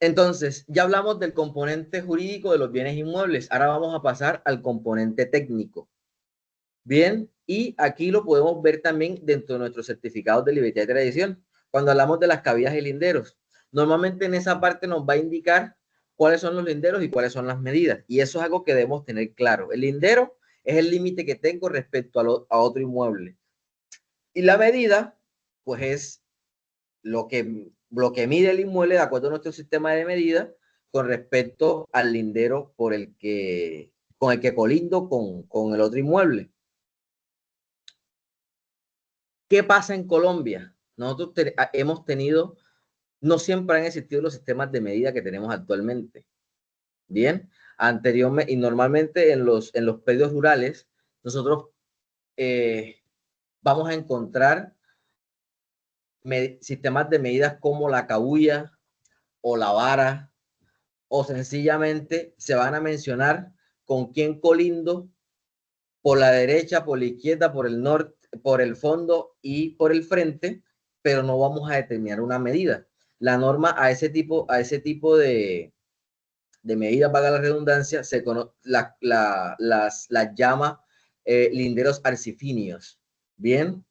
Entonces, ya hablamos del componente jurídico de los bienes inmuebles. Ahora vamos a pasar al componente técnico. Bien, y aquí lo podemos ver también dentro de nuestros certificados de libertad y tradición, cuando hablamos de las cabillas y linderos. Normalmente en esa parte nos va a indicar cuáles son los linderos y cuáles son las medidas. Y eso es algo que debemos tener claro. El lindero es el límite que tengo respecto a otro inmueble. Y la medida, pues es lo que mide el inmueble de acuerdo a nuestro sistema de medida con respecto al lindero con el que colindo con el otro inmueble. ¿Qué pasa en Colombia? Nosotros hemos tenido, no siempre han existido los sistemas de medida que tenemos actualmente. Bien, anteriormente y normalmente en los predios rurales, nosotros vamos a encontrar sistemas de medidas como la cabuya o la vara, o sencillamente se van a mencionar con quién colindo por la derecha, por la izquierda, por el norte, por el fondo y por el frente, pero no vamos a determinar una medida. La norma a ese tipo de medidas, valga la redundancia, las llama linderos arcifinios. Bien.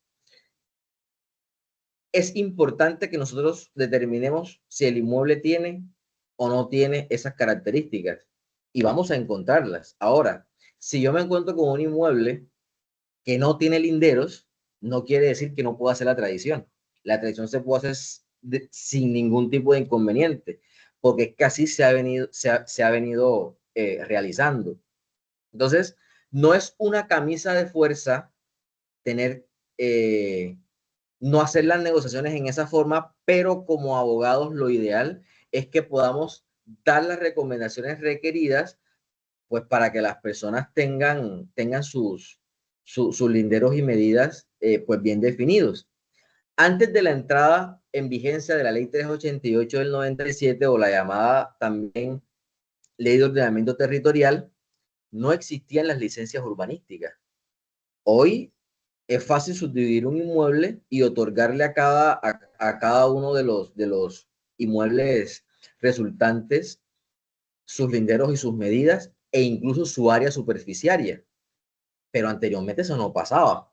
Es importante que nosotros determinemos si el inmueble tiene o no tiene esas características y vamos a encontrarlas. Ahora, si yo me encuentro con un inmueble que no tiene linderos, no quiere decir que no pueda hacer la tradición. La tradición se puede hacer sin ningún tipo de inconveniente, porque es que así se ha venido realizando. Entonces, no es una camisa de fuerza tener no hacer las negociaciones en esa forma, pero como abogados lo ideal es que podamos dar las recomendaciones requeridas, pues para que las personas tengan sus linderos y medidas pues bien definidos. Antes de la entrada en vigencia de la ley 388 del 97 o la llamada también ley de ordenamiento territorial, no existían las licencias urbanísticas. Hoy es fácil subdividir un inmueble y otorgarle a cada uno de los inmuebles resultantes sus linderos y sus medidas e incluso su área superficiaria. Pero anteriormente eso no pasaba.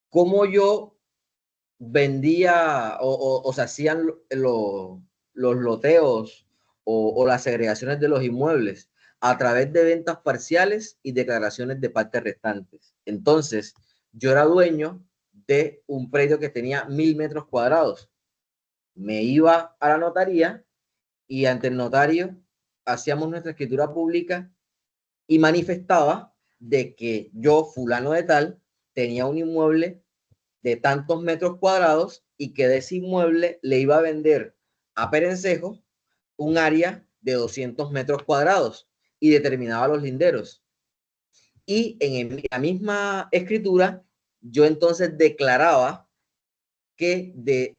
¿Cómo yo vendía o se hacían los loteos o las segregaciones de los inmuebles? A través de ventas parciales y declaraciones de partes restantes. Entonces, yo era dueño de un predio que tenía 1000 metros cuadrados. Me iba a la notaría y ante el notario hacíamos nuestra escritura pública y manifestaba de que yo, fulano de tal, tenía un inmueble de tantos metros cuadrados y que de ese inmueble le iba a vender a Perencejo un área de 200 metros cuadrados y determinaba los linderos. Y en la misma escritura, yo entonces declaraba que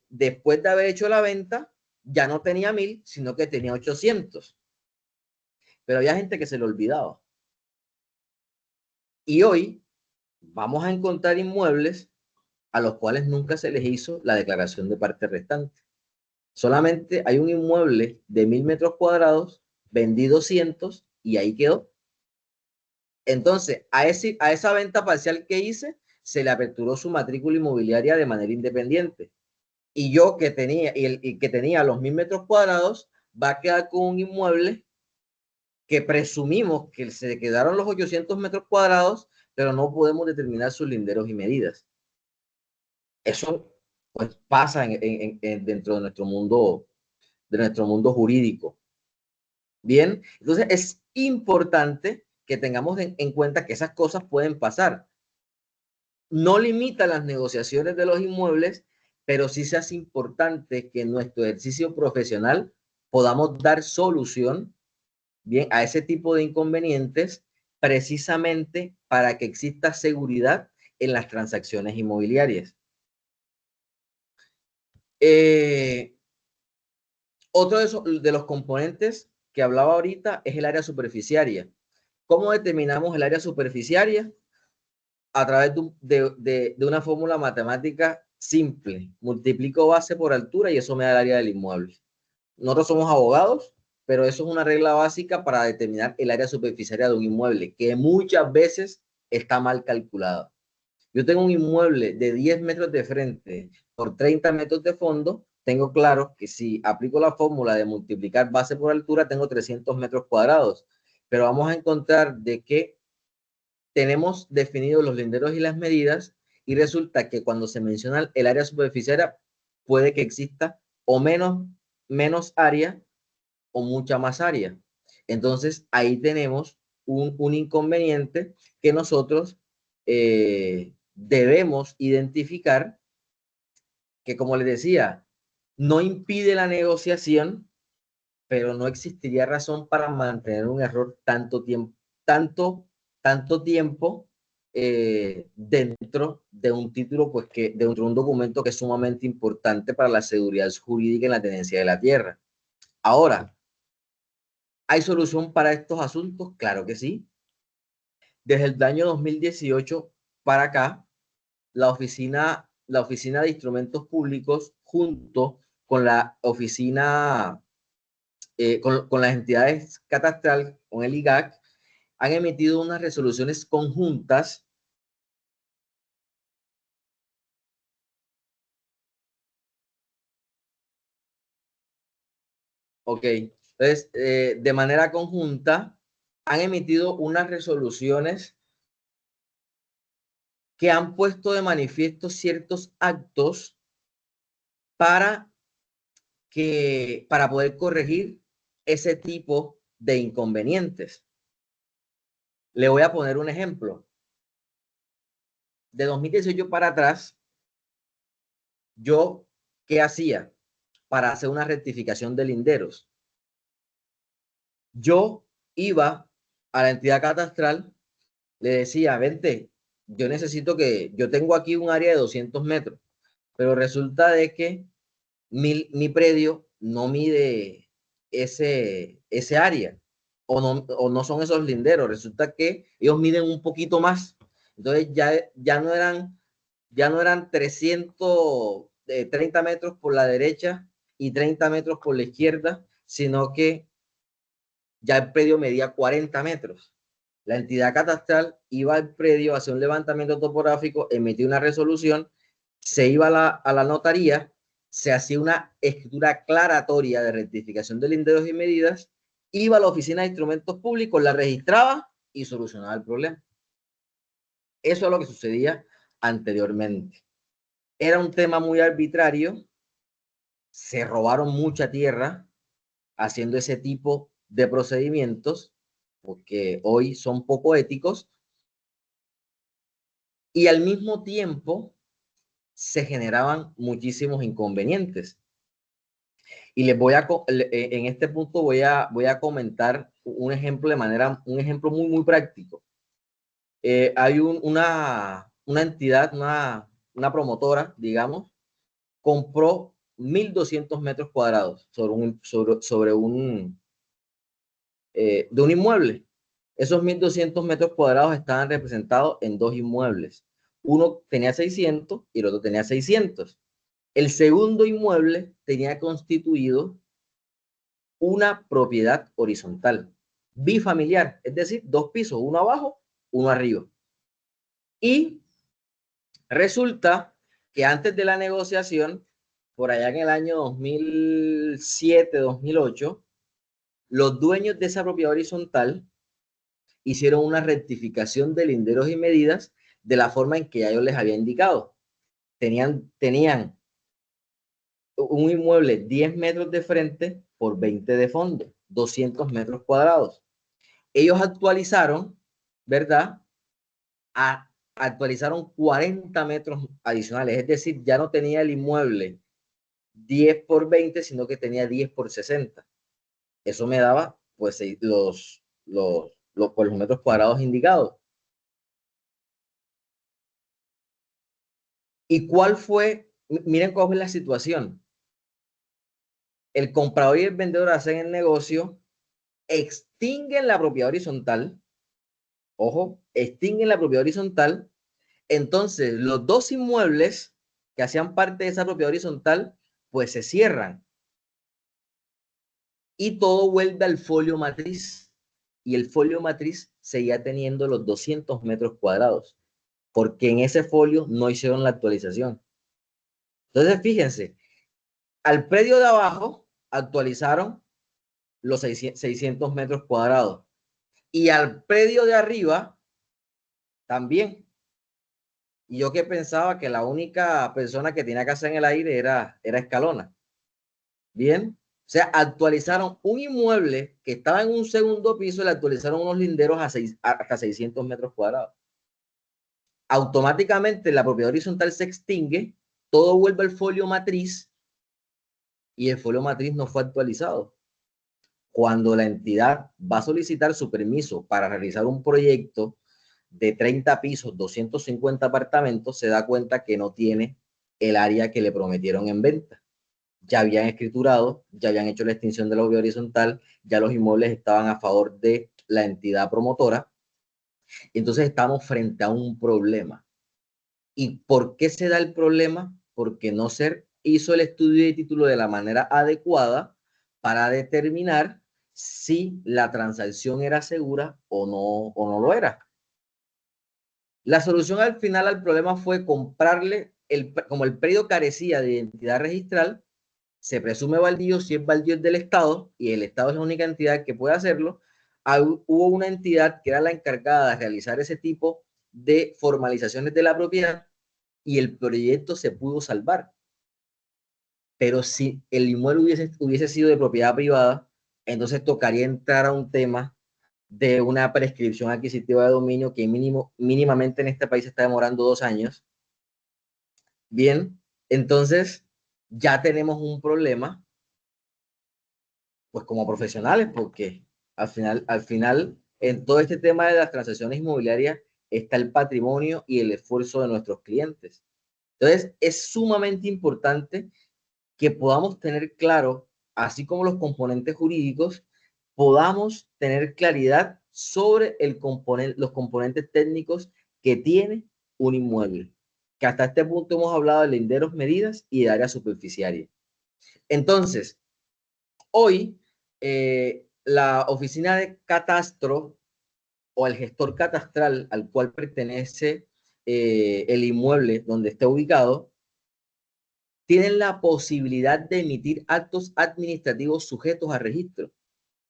después de haber hecho la venta, ya no tenía 1000, sino que tenía 800. Pero había gente que se le olvidaba. Y hoy vamos a encontrar inmuebles a los cuales nunca se les hizo la declaración de parte restante. Solamente hay un inmueble de 1000 metros cuadrados, vendí 200 y ahí quedó. Entonces, a esa venta parcial que hice, se le aperturó su matrícula inmobiliaria de manera independiente. Y yo que tenía los 1000 metros cuadrados, va a quedar con un inmueble que presumimos que se quedaron los 800 metros cuadrados, pero no podemos determinar sus linderos y medidas. Eso pues pasa dentro de nuestro mundo jurídico. Bien, entonces es importante que tengamos en cuenta que esas cosas pueden pasar. No limita las negociaciones de los inmuebles, pero sí se hace importante que en nuestro ejercicio profesional podamos dar solución bien a ese tipo de inconvenientes precisamente para que exista seguridad en las transacciones inmobiliarias. Otro de los componentes que hablaba ahorita es el área superficiaria. ¿Cómo determinamos el área superficiaria? A través de una fórmula matemática simple. Multiplico base por altura y eso me da el área del inmueble. Nosotros somos abogados, pero eso es una regla básica para determinar el área superficiaria de un inmueble, que muchas veces está mal calculada. Yo tengo un inmueble de 10 metros de frente por 30 metros de fondo, tengo claro que si aplico la fórmula de multiplicar base por altura, tengo 300 metros cuadrados. Pero vamos a encontrar de que tenemos definidos los linderos y las medidas y resulta que cuando se menciona el área superficiaria puede que exista o menos área o mucha más área. Entonces ahí tenemos un inconveniente que nosotros debemos identificar, que como les decía, no impide la negociación, pero no existiría razón para mantener un error tanto tiempo dentro de un título, pues que dentro de un documento que es sumamente importante para la seguridad jurídica en la tenencia de la tierra. Ahora, ¿hay solución para estos asuntos? Claro que sí. Desde el año 2018 para acá, la oficina de instrumentos públicos junto con la oficina con las entidades catastrales, con el IGAC, han emitido unas resoluciones conjuntas ok, entonces de manera conjunta han emitido unas resoluciones que han puesto de manifiesto ciertos actos para poder corregir ese tipo de inconvenientes. Le voy a poner un ejemplo. De 2018 para atrás, yo, ¿qué hacía para hacer una rectificación de linderos? Yo iba a la entidad catastral, le decía, vente, yo necesito yo tengo aquí un área de 200 metros, pero resulta de que mi predio no mide ese área, o no son esos linderos, resulta que ellos miden un poquito más. Entonces ya no eran 330 metros por la derecha y 30 metros por la izquierda, sino que ya el predio medía 40 metros. La entidad catastral iba al predio, hacía un levantamiento topográfico, emitía una resolución, se iba a la notaría, se hacía una escritura aclaratoria de rectificación de linderos y medidas, iba a la oficina de instrumentos públicos, la registraba y solucionaba el problema. Eso es lo que sucedía anteriormente. Era un tema muy arbitrario, se robaron mucha tierra haciendo ese tipo de procedimientos, porque hoy son poco éticos, y al mismo tiempo se generaban muchísimos inconvenientes. Y les voy en este punto voy a comentar un ejemplo un ejemplo muy, muy práctico. Hay una entidad, una promotora, digamos, compró 1.200 metros cuadrados de un inmueble. Esos 1.200 metros cuadrados estaban representados en dos inmuebles. Uno tenía 600 y el otro tenía 600. El segundo inmueble tenía constituido una propiedad horizontal, bifamiliar, es decir, dos pisos, uno abajo, uno arriba. Y resulta que antes de la negociación, por allá en el año 2007, 2008, los dueños de esa propiedad horizontal hicieron una rectificación de linderos y medidas de la forma en que ya yo les había indicado. Tenían un inmueble 10 metros de frente por 20 de fondo, 200 metros cuadrados. Ellos actualizaron, ¿verdad? Actualizaron 40 metros adicionales, es decir, ya no tenía el inmueble 10 por 20, sino que tenía 10 por 60. Eso me daba, pues, por los metros cuadrados indicados. ¿Y cuál fue? Miren cuál fue la situación. El comprador y el vendedor hacen el negocio, extinguen la propiedad horizontal, ojo, extinguen la propiedad horizontal, entonces los dos inmuebles que hacían parte de esa propiedad horizontal, pues se cierran y todo vuelve al folio matriz, y el folio matriz seguía teniendo los 200 metros cuadrados, porque en ese folio no hicieron la actualización. Entonces, fíjense, al predio de abajo actualizaron los 600 metros cuadrados y al predio de arriba también. Y yo que pensaba que la única persona que tenía casa en el aire era Escalona. Bien, o sea, actualizaron un inmueble que estaba en un segundo piso, le actualizaron unos linderos hasta 600 metros cuadrados. Automáticamente la propiedad horizontal se extingue, todo vuelve al folio matriz y el folio matriz no fue actualizado. Cuando la entidad va a solicitar su permiso para realizar un proyecto de 30 pisos, 250 apartamentos, se da cuenta que no tiene el área que le prometieron en venta. Ya habían escriturado, ya habían hecho la extinción de la propiedad horizontal, ya los inmuebles estaban a favor de la entidad promotora. Entonces estamos frente a un problema. ¿Y por qué se da el problema? Porque no se hizo el estudio de título de la manera adecuada para determinar si la transacción era segura o no lo era. La solución al final al problema fue comprarle, como el predio carecía de identidad registral, se presume baldío, si es baldío es del Estado, y el Estado es la única entidad que puede hacerlo. Hubo una entidad que era la encargada de realizar ese tipo de formalizaciones de la propiedad y el proyecto se pudo salvar. Pero si el inmueble hubiese sido de propiedad privada, entonces tocaría entrar a un tema de una prescripción adquisitiva de dominio que mínimamente en este país está demorando 2 años. Bien, Entonces, ya tenemos un problema, pues como profesionales, porque al final, en todo este tema de las transacciones inmobiliarias está el patrimonio y el esfuerzo de nuestros clientes. Entonces, es sumamente importante que podamos tener claro, así como los componentes jurídicos, podamos tener claridad sobre los componentes técnicos que tiene un inmueble. Que hasta este punto hemos hablado de linderos, medidas y de área superficiaria. Entonces, hoy, la oficina de catastro o el gestor catastral al cual pertenece el inmueble donde esté ubicado, tienen la posibilidad de emitir actos administrativos sujetos a registro.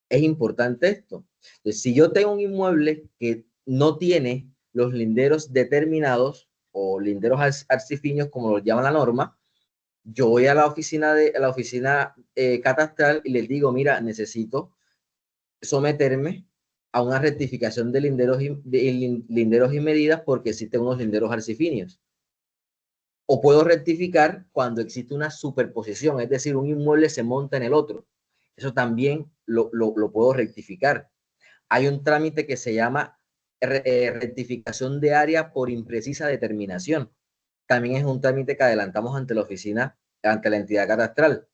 Es importante esto. Entonces, si yo tengo un inmueble que no tiene los linderos determinados o linderos arcifiños, como los llama la norma, yo voy a la oficina catastral y les digo, mira, necesito someterme a una rectificación de linderos y medidas porque existen unos linderos arcifinios. O puedo rectificar cuando existe una superposición, es decir, un inmueble se monta en el otro. Eso también lo puedo rectificar. Hay un trámite que se llama rectificación de área por imprecisa determinación. También es un trámite que adelantamos ante la oficina, ante la entidad catastral.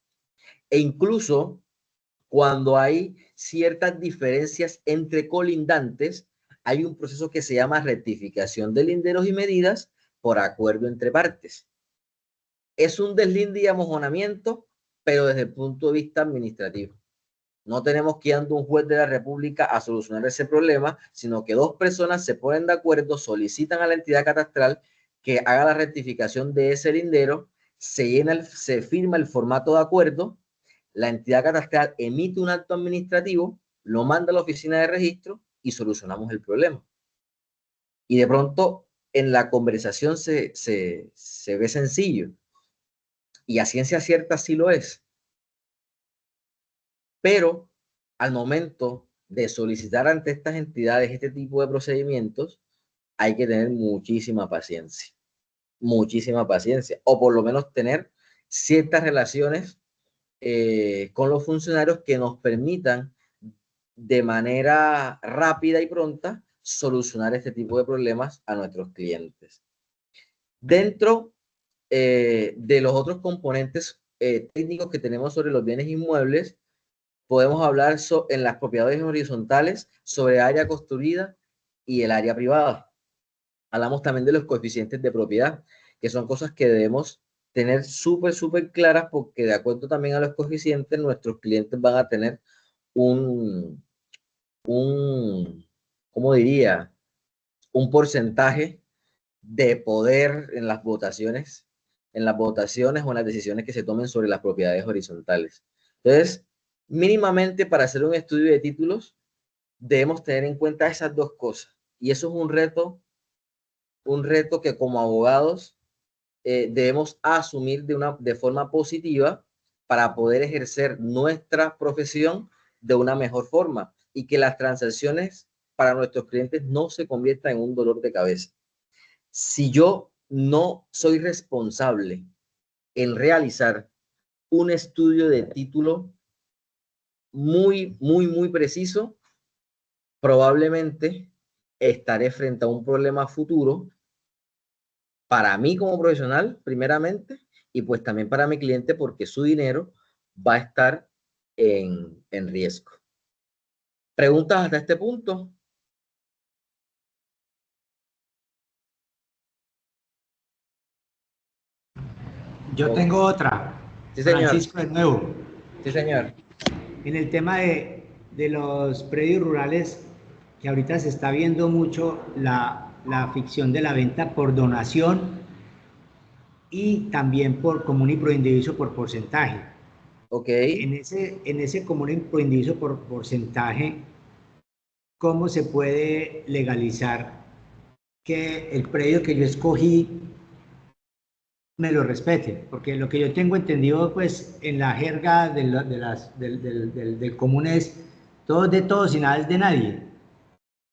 E incluso cuando hay ciertas diferencias entre colindantes, hay un proceso que se llama rectificación de linderos y medidas por acuerdo entre partes. Es un deslinde y amojonamiento, pero desde el punto de vista administrativo. No tenemos que ir ante un juez de la República a solucionar ese problema, sino que dos personas se ponen de acuerdo, solicitan a la entidad catastral que haga la rectificación de ese lindero, se firma el formato de acuerdo, la entidad catastral emite un acto administrativo, lo manda a la oficina de registro y solucionamos el problema. Y de pronto en la conversación se ve sencillo, y a ciencia cierta sí lo es. Pero al momento de solicitar ante estas entidades este tipo de procedimientos, hay que tener muchísima paciencia, o por lo menos tener ciertas relaciones con los funcionarios que nos permitan de manera rápida y pronta solucionar este tipo de problemas a nuestros clientes. Dentro de los otros componentes técnicos que tenemos sobre los bienes inmuebles, podemos hablar en las propiedades horizontales sobre área construida y el área privada. Hablamos también de los coeficientes de propiedad, que son cosas que debemos tener súper claras, porque de acuerdo también a los coeficientes, nuestros clientes van a tener ¿cómo diría? Un porcentaje de poder en las votaciones o en las decisiones que se tomen sobre las propiedades horizontales. Entonces, mínimamente para hacer un estudio de títulos, debemos tener en cuenta esas dos cosas. Y eso es un reto que como abogados debemos asumir de forma positiva para poder ejercer nuestra profesión de una mejor forma y que las transacciones para nuestros clientes no se conviertan en un dolor de cabeza. Si yo no soy responsable en realizar un estudio de título muy preciso, probablemente estaré frente a un problema futuro para mí como profesional, primeramente, y pues también para mi cliente, porque su dinero va a estar en riesgo. ¿Preguntas hasta este punto? Yo tengo otra. Sí, señor. Francisco, de nuevo. Sí, señor. En el tema de los predios rurales, que ahorita se está viendo mucho la ficción de la venta por donación y también por común y proindiviso por porcentaje. Ok. En ese común y proindiviso por porcentaje, ¿cómo se puede legalizar que el predio que yo escogí me lo respete? Porque lo que yo tengo entendido, pues, en la jerga del común es todo es de todos y nada es de nadie.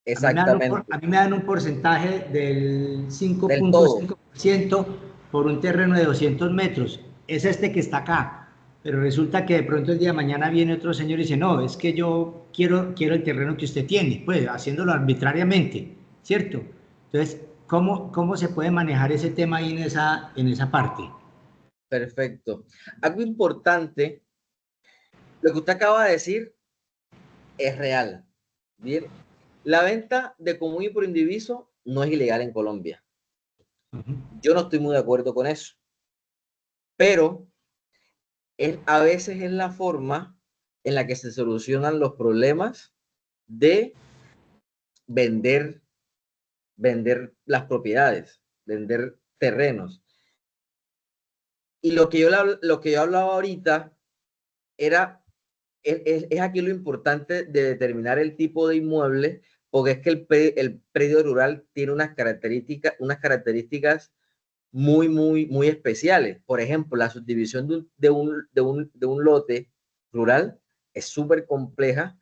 Exactamente. A mí me dan un porcentaje del 5.5% por un terreno de 200 metros, es este que está acá, pero resulta que de pronto el día de mañana viene otro señor y dice, no, es que yo quiero el terreno que usted tiene, pues haciéndolo arbitrariamente, ¿cierto? Entonces, ¿cómo se puede manejar ese tema ahí en esa parte? Perfecto. Algo importante, lo que usted acaba de decir es real. Bien, la venta de común y por indiviso no es ilegal en Colombia. Yo no estoy muy de acuerdo con eso, pero a veces es la forma en la que se solucionan los problemas de vender las propiedades, vender terrenos. Y lo que yo hablaba ahorita es aquí lo importante de determinar el tipo de inmueble, porque es que el predio rural tiene unas características muy especiales. Por ejemplo, la subdivisión de un lote rural es súper compleja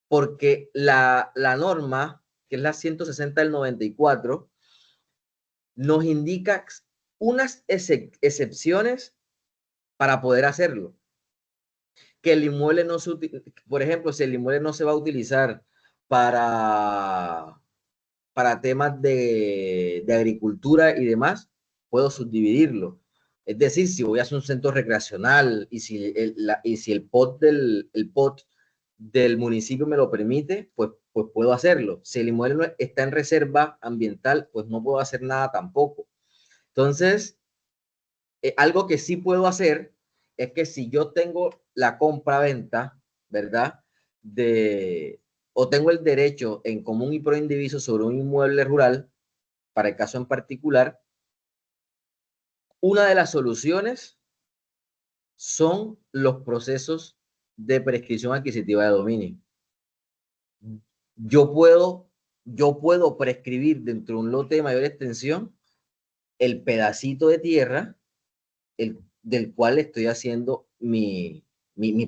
porque la norma, que es la 160 del 94, nos indica unas excepciones para poder hacerlo. Que el inmueble no se por ejemplo, si el inmueble no se va a utilizar para temas de agricultura y demás, puedo subdividirlo. Es decir, si voy a hacer un centro recreacional y si el POT del municipio me lo permite, pues puedo hacerlo. Si el inmueble está en reserva ambiental, pues no puedo hacer nada tampoco. Entonces, algo que sí puedo hacer es que si yo tengo la compra-venta, ¿verdad? O tengo el derecho en común y pro indiviso sobre un inmueble rural, para el caso en particular, una de las soluciones son los procesos de prescripción adquisitiva de dominio. Yo puedo prescribir dentro de un lote de mayor extensión el pedacito de tierra del cual estoy haciendo mi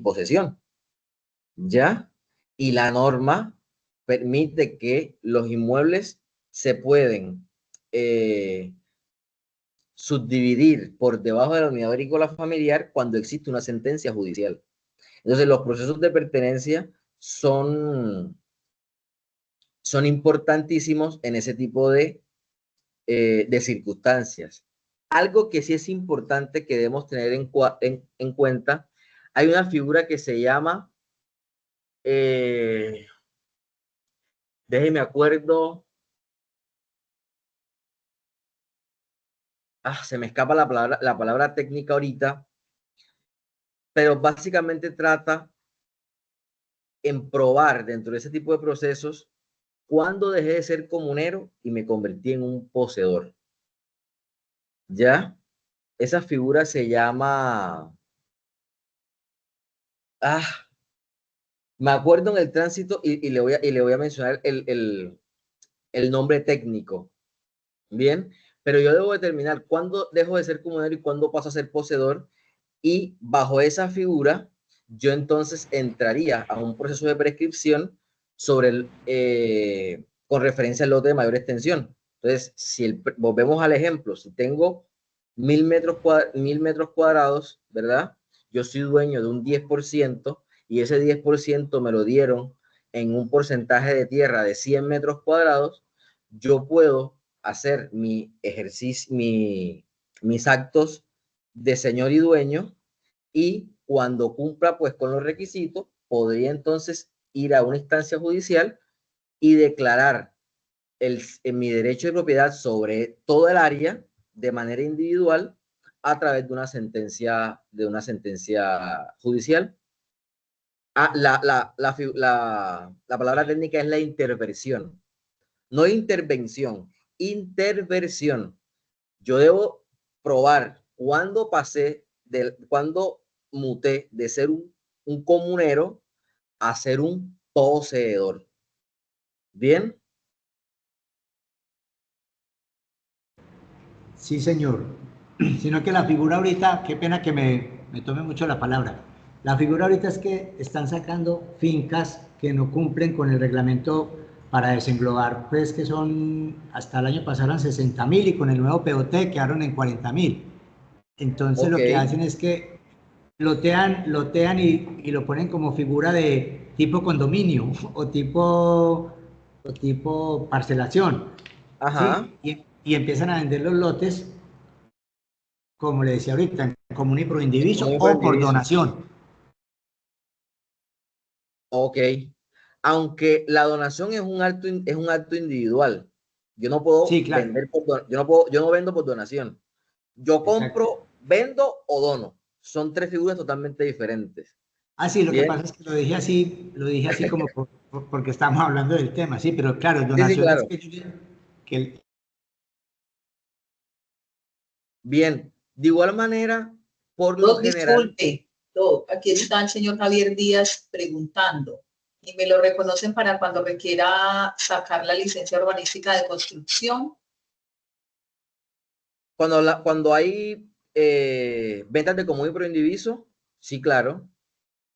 posesión, ¿ya? Y la norma permite que los inmuebles se pueden subdividir por debajo de la unidad agrícola familiar cuando existe una sentencia judicial. Entonces, los procesos de pertenencia son importantísimos en ese tipo de circunstancias. Algo que sí es importante que debemos tener en cuenta, hay una figura que se llama, déjeme acuerdo, se me escapa la palabra técnica ahorita, pero básicamente trata en probar dentro de ese tipo de procesos cuándo dejé de ser comunero y me convertí en un poseedor. ¿Ya? Esa figura se llama... me acuerdo en el tránsito y le voy a mencionar el nombre técnico. Bien, pero yo debo determinar cuándo dejo de ser comunero y cuándo paso a ser poseedor, y bajo esa figura yo entonces entraría a un proceso de prescripción con referencia al lote de mayor extensión. Entonces, si volvemos al ejemplo, si tengo 1000 metros cuadrados, ¿verdad? Yo soy dueño de un 10% y ese 10% me lo dieron en un porcentaje de tierra de 100 metros cuadrados, yo puedo hacer mis actos de señor y dueño, y cuando cumpla pues con los requisitos, podría entonces ir a una instancia judicial y declarar mi derecho de propiedad sobre todo el área de manera individual a través de una sentencia judicial. La palabra técnica es la interversión, no intervención, interversión. Yo debo probar cuándo cuándo muté de ser un comunero a ser un poseedor. ¿Bien? Sí, señor. Sino que la figura ahorita, qué pena que me tome mucho la palabra. La figura ahorita es que están sacando fincas que no cumplen con el reglamento para desenglobar, pues que son, hasta el año pasado eran 60.000 y con el nuevo POT quedaron en 40.000. Entonces Ok, lo que hacen es que lotean y lo ponen como figura de tipo condominio o tipo parcelación, ajá, ¿sí? Y empiezan a vender los lotes, como le decía ahorita, común y pro indiviso muy buen o por diviso. donación. Ok, aunque la donación es un acto individual. Yo no puedo Sí, claro, vender yo no puedo, yo no vendo por donación. Yo exacto. compro, vendo o dono. Son tres figuras totalmente diferentes. Ah, sí, lo que Bien, pasa es que lo dije así como porque estamos hablando del tema, sí, pero claro, sí, sí, donaciones claro. que Bien, de igual manera, por lo Doc, general, disculpe, Doc, aquí está el señor Javier Díaz preguntando y me lo reconocen para cuando requiera sacar la licencia urbanística de construcción. cuando hay ventas de común y pro indiviso, sí, claro,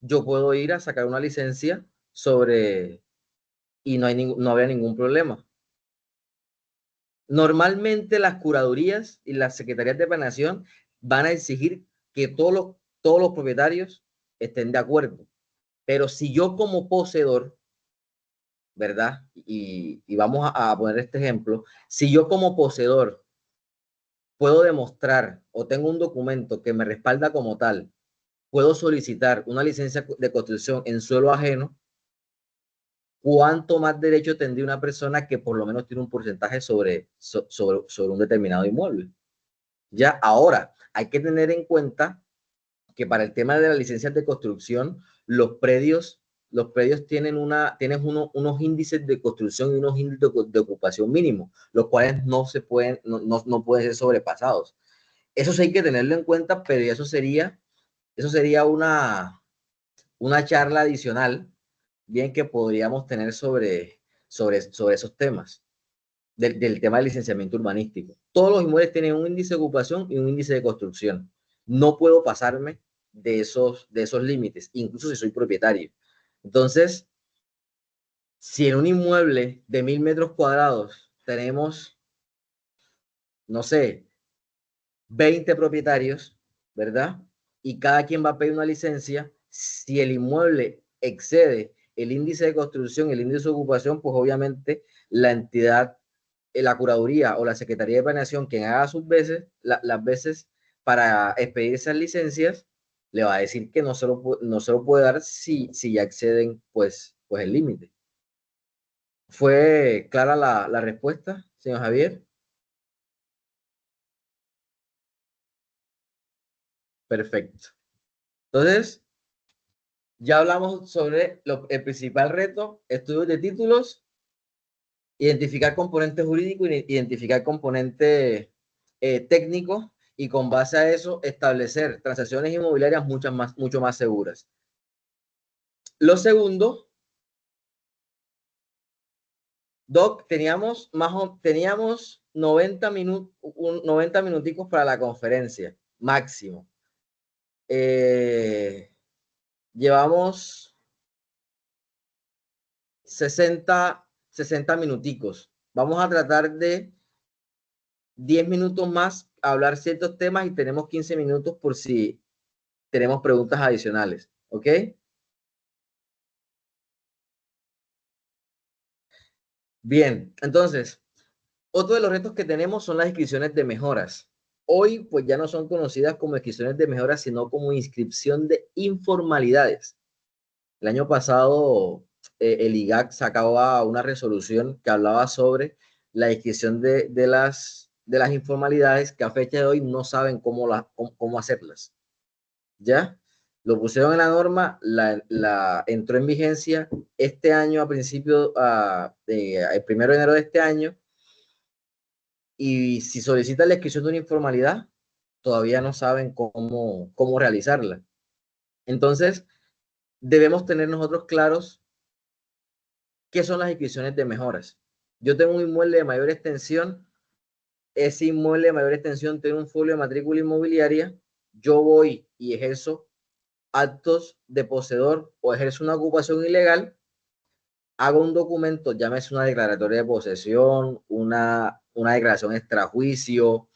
yo puedo ir a sacar una licencia sobre y no habría ningún problema. Normalmente las curadurías y las secretarías de planeación van a exigir que todos los propietarios estén de acuerdo. Pero si yo como poseedor, ¿verdad? Y vamos a poner este ejemplo, si yo como poseedor puedo demostrar o tengo un documento que me respalda como tal, puedo solicitar una licencia de construcción en suelo ajeno, ¿cuánto más derecho tendría una persona que por lo menos tiene un porcentaje sobre un determinado inmueble? Ya ahora, hay que tener en cuenta que para el tema de las licencias de construcción, los predios unos índices de construcción y unos índices de ocupación mínimos, los cuales no pueden ser sobrepasados. Eso sí hay que tenerlo en cuenta, pero eso sería una charla adicional, bien que podríamos tener sobre esos temas, del tema del licenciamiento urbanístico. Todos los inmuebles tienen un índice de ocupación y un índice de construcción. No puedo pasarme de esos límites, incluso si soy propietario. Entonces, si en un inmueble de 1.000 metros cuadrados tenemos, no sé, 20 propietarios, ¿verdad? Y cada quien va a pedir una licencia. Si el inmueble excede el índice de construcción, el índice de ocupación, pues obviamente la entidad, la curaduría o la Secretaría de Planeación, quien haga sus veces, las veces para expedir esas licencias, le va a decir que no se lo puede dar si ya exceden pues el límite. ¿Fue clara la respuesta, señor Javier? Perfecto. Entonces, ya hablamos sobre el principal reto, estudios de títulos, identificar componentes jurídicos, identificar componentes técnicos y con base a eso establecer transacciones inmobiliarias mucho más seguras. Lo segundo, Doc, teníamos 90 minuticos para la conferencia, máximo. Llevamos 60 minuticos. Vamos a tratar de 10 minutos más a hablar ciertos temas y tenemos 15 minutos por si tenemos preguntas adicionales. ¿Ok? Bien, entonces, otro de los retos que tenemos son las inscripciones de mejoras. Hoy, pues ya no son conocidas como inscripciones de mejoras, sino como inscripción de informalidades. El año pasado, el IGAC sacaba una resolución que hablaba sobre la inscripción de las informalidades que a fecha de hoy no saben cómo hacerlas. ¿Ya? Lo pusieron en la norma, entró en vigencia este año a principio, el 1 de enero de este año, y si solicitan la inscripción de una informalidad, todavía no saben cómo realizarla. Entonces, debemos tener nosotros claros qué son las inscripciones de mejoras. Yo tengo un inmueble de mayor extensión, ese inmueble de mayor extensión tiene un folio de matrícula inmobiliaria, yo voy y ejerzo actos de poseedor o ejerce una ocupación ilegal, hago un documento, llámese una declaratoria de posesión, una declaración extrajuicio,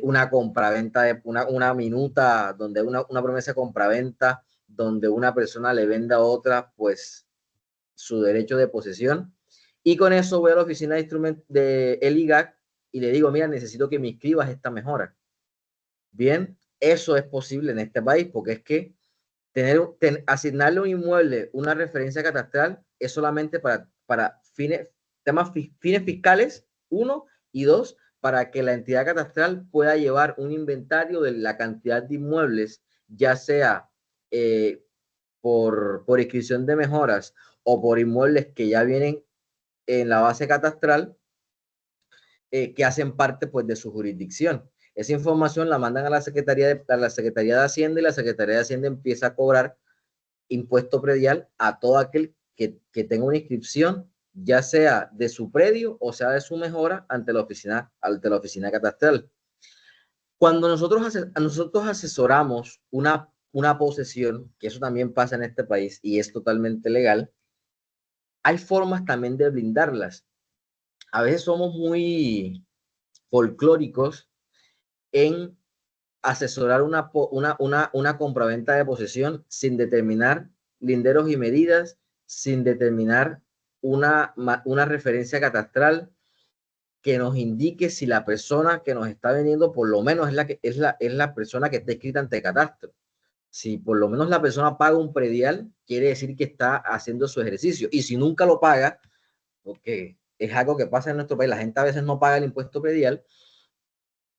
una compraventa, una minuta, donde una promesa de compraventa, donde una persona le venda a otra, pues, su derecho de posesión. Y con eso voy a la oficina de instrumentos de el IGAC y le digo, mira, necesito que me inscribas esta mejora. Bien, eso es posible en este país, porque es que asignarle a un inmueble una referencia catastral es solamente para fines fiscales, 1, y 2, para que la entidad catastral pueda llevar un inventario de la cantidad de inmuebles, ya sea por inscripción de mejoras o por inmuebles que ya vienen en la base catastral, que hacen parte, pues, de su jurisdicción. Esa información la mandan a la Secretaría de Hacienda, y la Secretaría de Hacienda empieza a cobrar impuesto predial a todo aquel que tenga una inscripción, ya sea de su predio o sea de su mejora, ante la oficina catastral. Cuando nosotros asesoramos una posesión, que eso también pasa en este país y es totalmente legal, hay formas también de blindarlas. A veces somos muy folclóricos en asesorar una compraventa de posesión sin determinar linderos y medidas, sin determinar una referencia catastral que nos indique si la persona que nos está vendiendo por lo menos es la persona que está escrita ante catastro. Si por lo menos la persona paga un predial, quiere decir que está haciendo su ejercicio. Y si nunca lo paga, porque es algo que pasa en nuestro país, la gente a veces no paga el impuesto predial,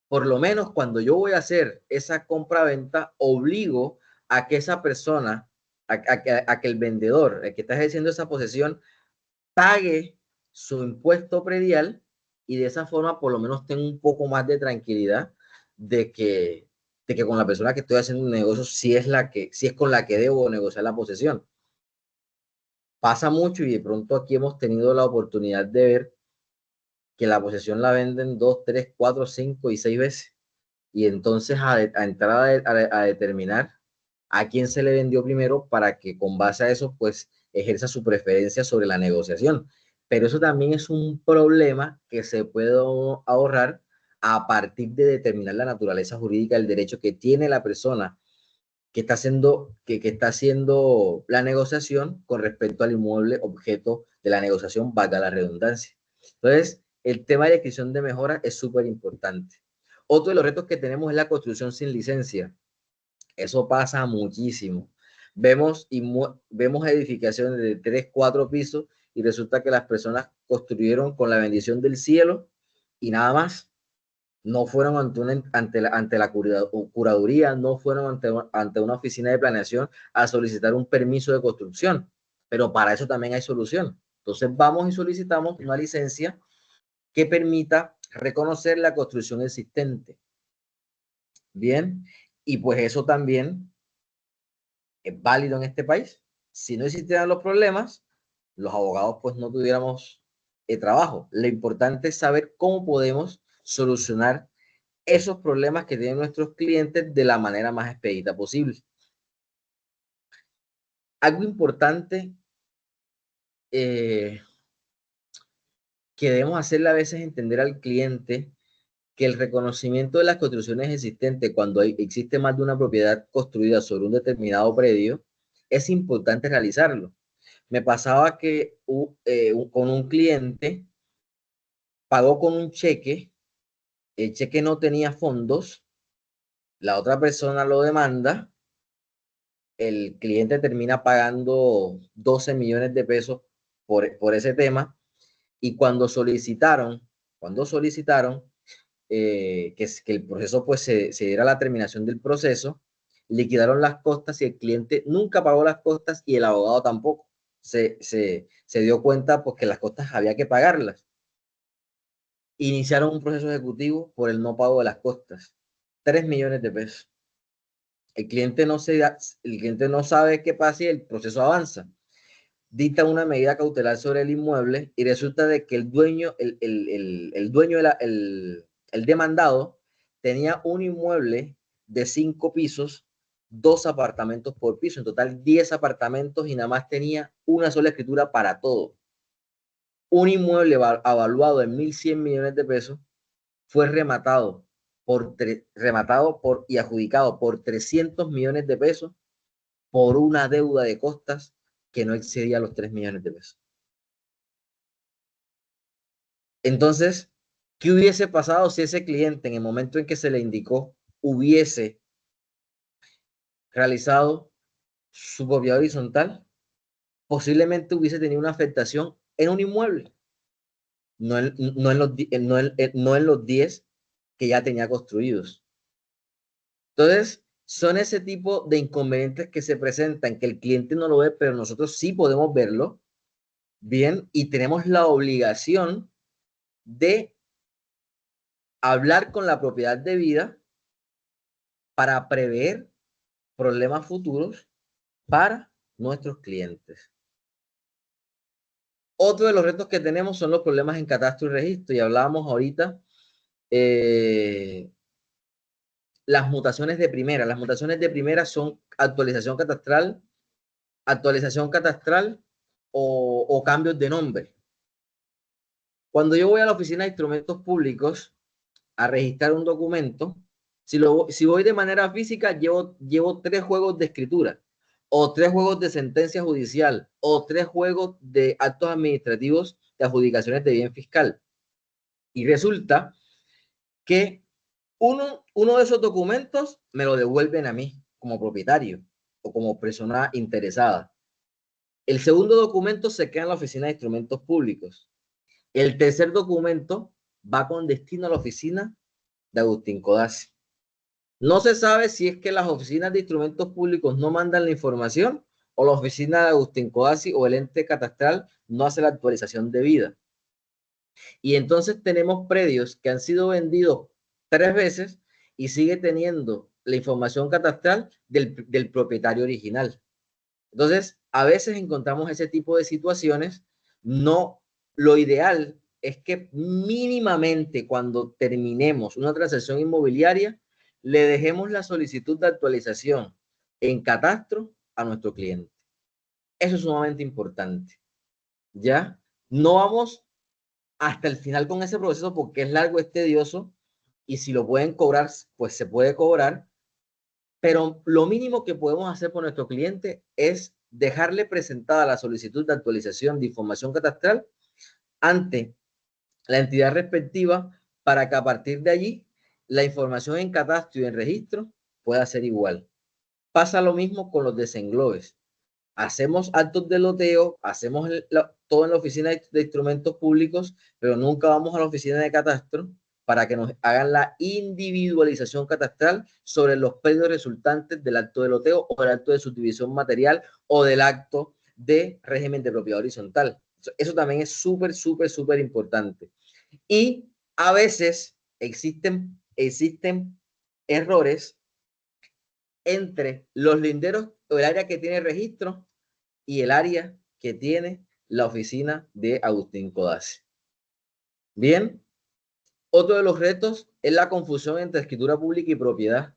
por lo menos cuando yo voy a hacer esa compra-venta, obligo a que esa persona, a que el vendedor, el que está ejerciendo esa posesión, pague su impuesto predial, y de esa forma por lo menos tengo un poco más de tranquilidad de que con la persona que estoy haciendo un negocio, si es con la que debo negociar la posesión. Pasa mucho, y de pronto aquí hemos tenido la oportunidad de ver que la posesión la venden 2, 3, 4, 5 y 6 veces. Y entonces a entrar a determinar a quién se le vendió primero, para que con base a eso, pues, ejerza su preferencia sobre la negociación. Pero eso también es un problema que se puede ahorrar a partir de determinar la naturaleza jurídica del derecho que tiene la persona que está haciendo la negociación con respecto al inmueble objeto de la negociación, valga la redundancia. Entonces, el tema de la inscripción de mejora es súper importante. Otro de los retos que tenemos es la construcción sin licencia. Eso pasa muchísimo. Vemos edificaciones de 3, 4 pisos, y resulta que las personas construyeron con la bendición del cielo y nada más. No fueron ante la curaduría, no fueron ante una oficina de planeación a solicitar un permiso de construcción. Pero para eso también hay solución. Entonces vamos y solicitamos una licencia que permita reconocer la construcción existente. Bien, y pues eso también es válido en este país. Si no existieran los problemas, los abogados pues no tuviéramos trabajo. Lo importante es saber cómo podemos solucionar esos problemas que tienen nuestros clientes de la manera más expedita posible. Algo importante que debemos hacerle a veces entender al cliente, que el reconocimiento de las construcciones existentes cuando existe más de una propiedad construida sobre un determinado predio, es importante realizarlo. Me pasaba que con un cliente pagó con un cheque, el cheque no tenía fondos, la otra persona lo demanda, el cliente termina pagando 12 millones de pesos por ese tema, y cuando solicitaron que el proceso pues se diera la terminación del proceso, liquidaron las costas, y el cliente nunca pagó las costas, y el abogado tampoco. Se dio cuenta pues que las costas había que pagarlas. Iniciaron un proceso ejecutivo por el no pago de las costas, 3 millones de pesos. El cliente no sabe qué pasa y el proceso avanza. Dicta una medida cautelar sobre el inmueble, y resulta de que el dueño el demandado tenía un inmueble de 5 pisos 2 apartamentos por piso, en total 10 apartamentos y nada más tenía una sola escritura para todo. Un inmueble avaluado en 1.100 millones de pesos fue rematado y adjudicado por 300 millones de pesos por una deuda de costas que no excedía los 3 millones de pesos. Entonces, ¿qué hubiese pasado si ese cliente en el momento en que se le indicó hubiese realizado su propiedad horizontal? Posiblemente hubiese tenido una afectación en un inmueble, no en los 10 que ya tenía construidos. Entonces, son ese tipo de inconvenientes que se presentan, que el cliente no lo ve, pero nosotros sí podemos verlo bien y tenemos la obligación de hablar con la propiedad de vida para prever problemas futuros para nuestros clientes. Otro de los retos que tenemos son los problemas en catastro y registro, y hablábamos ahorita las mutaciones de primera. Las mutaciones de primera son actualización catastral o cambios de nombre. Cuando yo voy a la oficina de instrumentos públicos a registrar un documento, si voy de manera física, llevo 3 juegos de escritura, o 3 juegos de sentencia judicial, o 3 juegos de actos administrativos de adjudicaciones de bien fiscal. Y resulta que uno de esos documentos me lo devuelven a mí como propietario o como persona interesada. El segundo documento se queda en la oficina de instrumentos públicos. El tercer documento va con destino a la oficina de Agustín Codazzi. No se sabe si es que las oficinas de instrumentos públicos no mandan la información o la oficina de Agustín Codazzi o el ente catastral no hace la actualización debida. Y entonces tenemos predios que han sido vendidos 3 veces y sigue teniendo la información catastral del propietario original. Entonces, a veces encontramos ese tipo de situaciones. No, lo ideal es que mínimamente cuando terminemos una transacción inmobiliaria, le dejemos la solicitud de actualización en catastro a nuestro cliente. Eso es sumamente importante. ¿Ya? No vamos hasta el final con ese proceso porque es largo, es tedioso, y si lo pueden cobrar, pues se puede cobrar, pero lo mínimo que podemos hacer por nuestro cliente es dejarle presentada la solicitud de actualización de información catastral ante la entidad respectiva para que a partir de allí la información en catastro y en registro pueda ser igual. Pasa lo mismo con los desenglobes. Hacemos actos de loteo, hacemos todo en la oficina de instrumentos públicos, pero nunca vamos a la oficina de catastro para que nos hagan la individualización catastral sobre los predios resultantes del acto de loteo o del acto de subdivisión material o del acto de régimen de propiedad horizontal. Eso también es súper importante. Y a veces existen errores entre los linderos o el área que tiene registro y el área que tiene la oficina de Agustín Codazzi. Bien, otro de los retos es la confusión entre escritura pública y propiedad.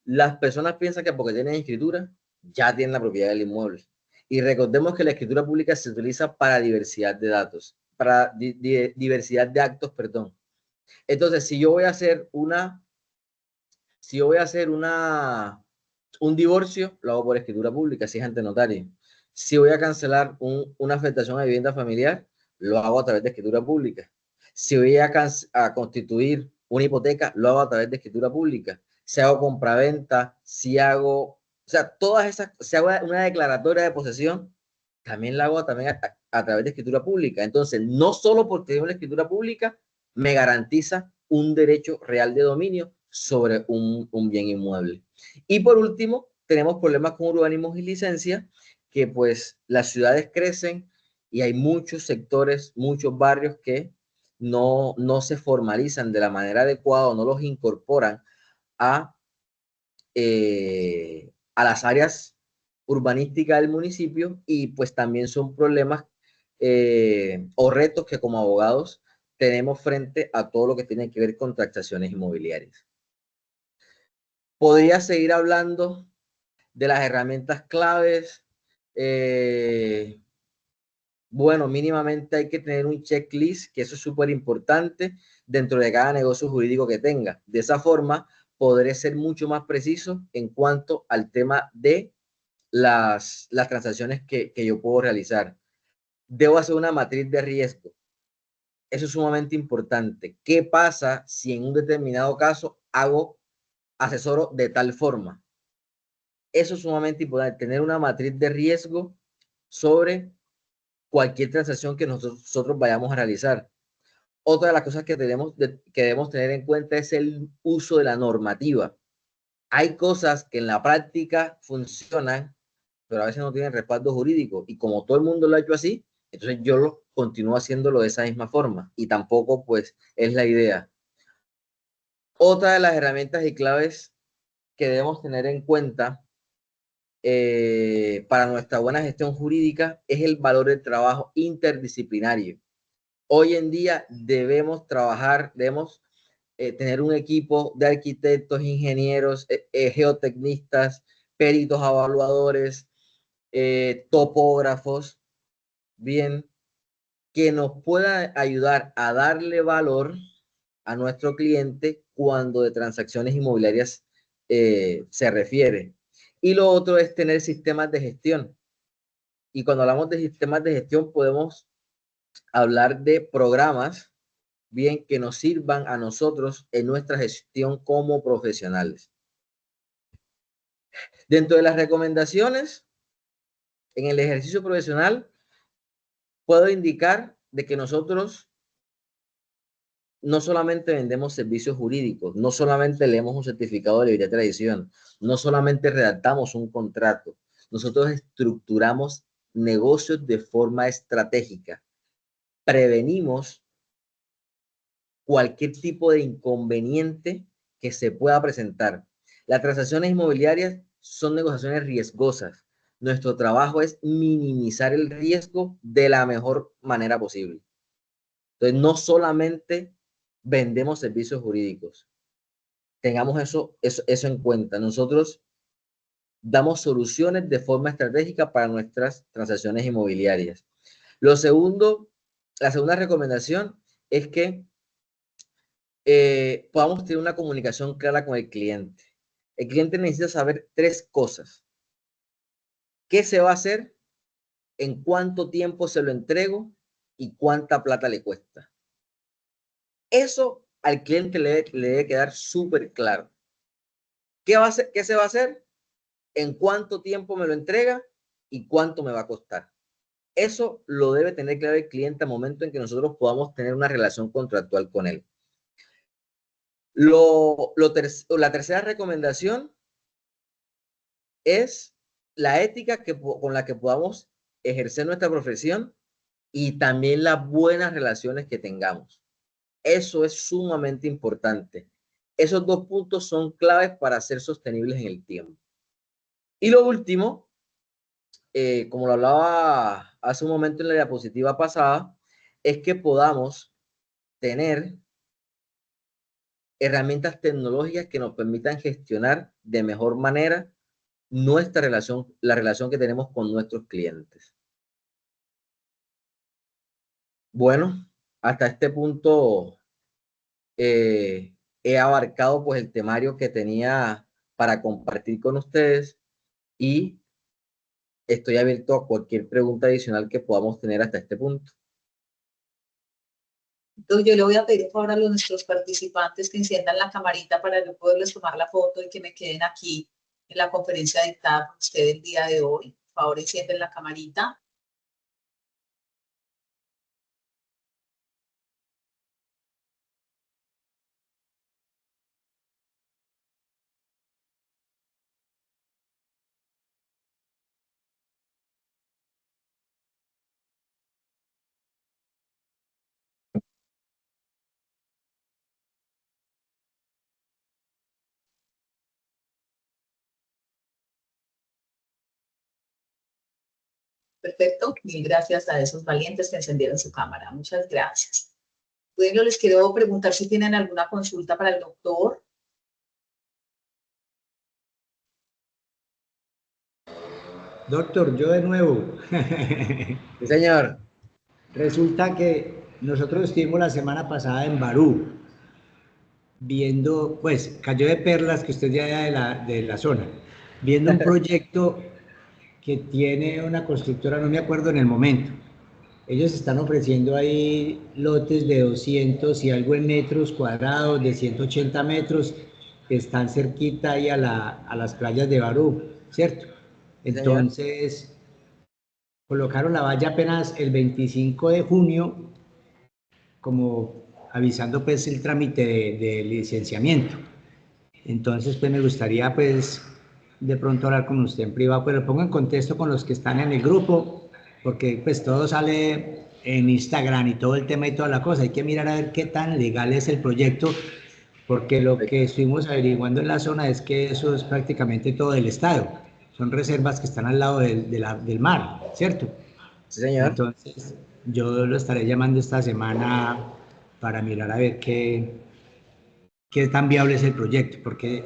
Las personas piensan que porque tienen escritura, ya tienen la propiedad del inmueble. Y recordemos que la escritura pública se utiliza para diversidad de datos, para diversidad de actos, perdón. Entonces, si yo voy a hacer un divorcio, lo hago por escritura pública, si es ante notario. Si voy a cancelar una afectación a vivienda familiar, lo hago a través de escritura pública. Si voy a constituir una hipoteca, lo hago a través de escritura pública. Si hago compraventa, si hago una declaratoria de posesión, también la hago a través de escritura pública. Entonces, no solo porque tengo la escritura pública, me garantiza un derecho real de dominio sobre un bien inmueble. Y por último, tenemos problemas con urbanismos y licencias, que pues las ciudades crecen y hay muchos sectores, muchos barrios que no se formalizan de la manera adecuada o no los incorporan a las áreas urbanísticas del municipio, y pues también son problemas o retos que como abogados tenemos frente a todo lo que tiene que ver con transacciones inmobiliarias. Podría seguir hablando de las herramientas claves, bueno, mínimamente hay que tener un checklist, que eso es súper importante dentro de cada negocio jurídico que tenga. De esa forma, podré ser mucho más preciso en cuanto al tema de las transacciones que yo puedo realizar. Debo hacer una matriz de riesgo. Eso es sumamente importante. ¿Qué pasa si en un determinado caso asesoro de tal forma? Eso es sumamente importante, tener una matriz de riesgo sobre cualquier transacción que nosotros vayamos a realizar. Otra de las cosas que debemos tener en cuenta es el uso de la normativa. Hay cosas que en la práctica funcionan, pero a veces no tienen respaldo jurídico. Y como todo el mundo lo ha hecho así, entonces yo lo continúo haciéndolo de esa misma forma. Y tampoco, pues, es la idea. Otra de las herramientas y claves que debemos tener en cuenta para nuestra buena gestión jurídica es el valor del trabajo interdisciplinario. Hoy en día debemos tener un equipo de arquitectos, ingenieros, geotecnistas, peritos evaluadores, topógrafos, bien, que nos pueda ayudar a darle valor a nuestro cliente cuando de transacciones inmobiliarias se refiere. Y lo otro es tener sistemas de gestión. Y cuando hablamos de sistemas de gestión podemos hablar de programas, bien, que nos sirvan a nosotros en nuestra gestión como profesionales. Dentro de las recomendaciones, en el ejercicio profesional, puedo indicar de que nosotros no solamente vendemos servicios jurídicos, no solamente leemos un certificado de libertad de tradición, no solamente redactamos un contrato, nosotros estructuramos negocios de forma estratégica, prevenimos cualquier tipo de inconveniente que se pueda presentar. Las transacciones inmobiliarias son negociaciones riesgosas. Nuestro trabajo es minimizar el riesgo de la mejor manera posible. Entonces, no solamente vendemos servicios jurídicos. Tengamos eso en cuenta. Nosotros damos soluciones de forma estratégica para nuestras transacciones inmobiliarias. La segunda recomendación es que podamos tener una comunicación clara con el cliente. El cliente necesita saber 3 cosas. ¿Qué se va a hacer? ¿En cuánto tiempo se lo entrego? ¿Y cuánta plata le cuesta? Eso al cliente le debe quedar súper claro. ¿Qué se va a hacer? ¿En cuánto tiempo me lo entrega? ¿Y cuánto me va a costar? Eso lo debe tener claro el cliente al momento en que nosotros podamos tener una relación contractual con él. La tercera recomendación es la ética con la que podamos ejercer nuestra profesión y también las buenas relaciones que tengamos. Eso es sumamente importante. Esos 2 puntos son claves para ser sostenibles en el tiempo. Y lo último, como lo hablaba hace un momento en la diapositiva pasada, es que podamos tener herramientas tecnológicas que nos permitan gestionar de mejor manera la relación que tenemos con nuestros clientes. Bueno, hasta este punto he abarcado pues el temario que tenía para compartir con ustedes y estoy abierto a cualquier pregunta adicional que podamos tener hasta este punto. Entonces yo le voy a pedir por favor a nuestros participantes que enciendan la camarita para yo poderles tomar la foto y que me queden aquí en la conferencia dictada por usted el día de hoy. Por favor, encienden la camarita. Perfecto, mil gracias a esos valientes que encendieron su cámara. Muchas gracias. Bueno, les quiero preguntar si tienen alguna consulta para el doctor. Doctor, yo de nuevo. Sí, señor. Resulta que nosotros estuvimos la semana pasada en Barú, viendo, pues, Cayó de Perlas, que usted ya de la zona, viendo un proyecto que tiene una constructora, no me acuerdo en el momento. Ellos están ofreciendo ahí lotes de 200 y algo en metros cuadrados, de 180 metros, que están cerquita ahí a las playas de Barú, ¿cierto? Sí, señor. Entonces, colocaron la valla apenas el 25 de junio, como avisando pues el trámite de licenciamiento. Entonces, pues me gustaría pues de pronto hablar con usted en privado, pero pongo en contexto con los que están en el grupo, porque pues todo sale en Instagram y todo el tema y toda la cosa. Hay que mirar a ver qué tan legal es el proyecto, porque lo que estuvimos averiguando en la zona es que eso es prácticamente todo del Estado. Son reservas que están al lado del mar, ¿cierto? Sí, señor. Entonces, yo lo estaré llamando esta semana para mirar a ver qué tan viable es el proyecto, porque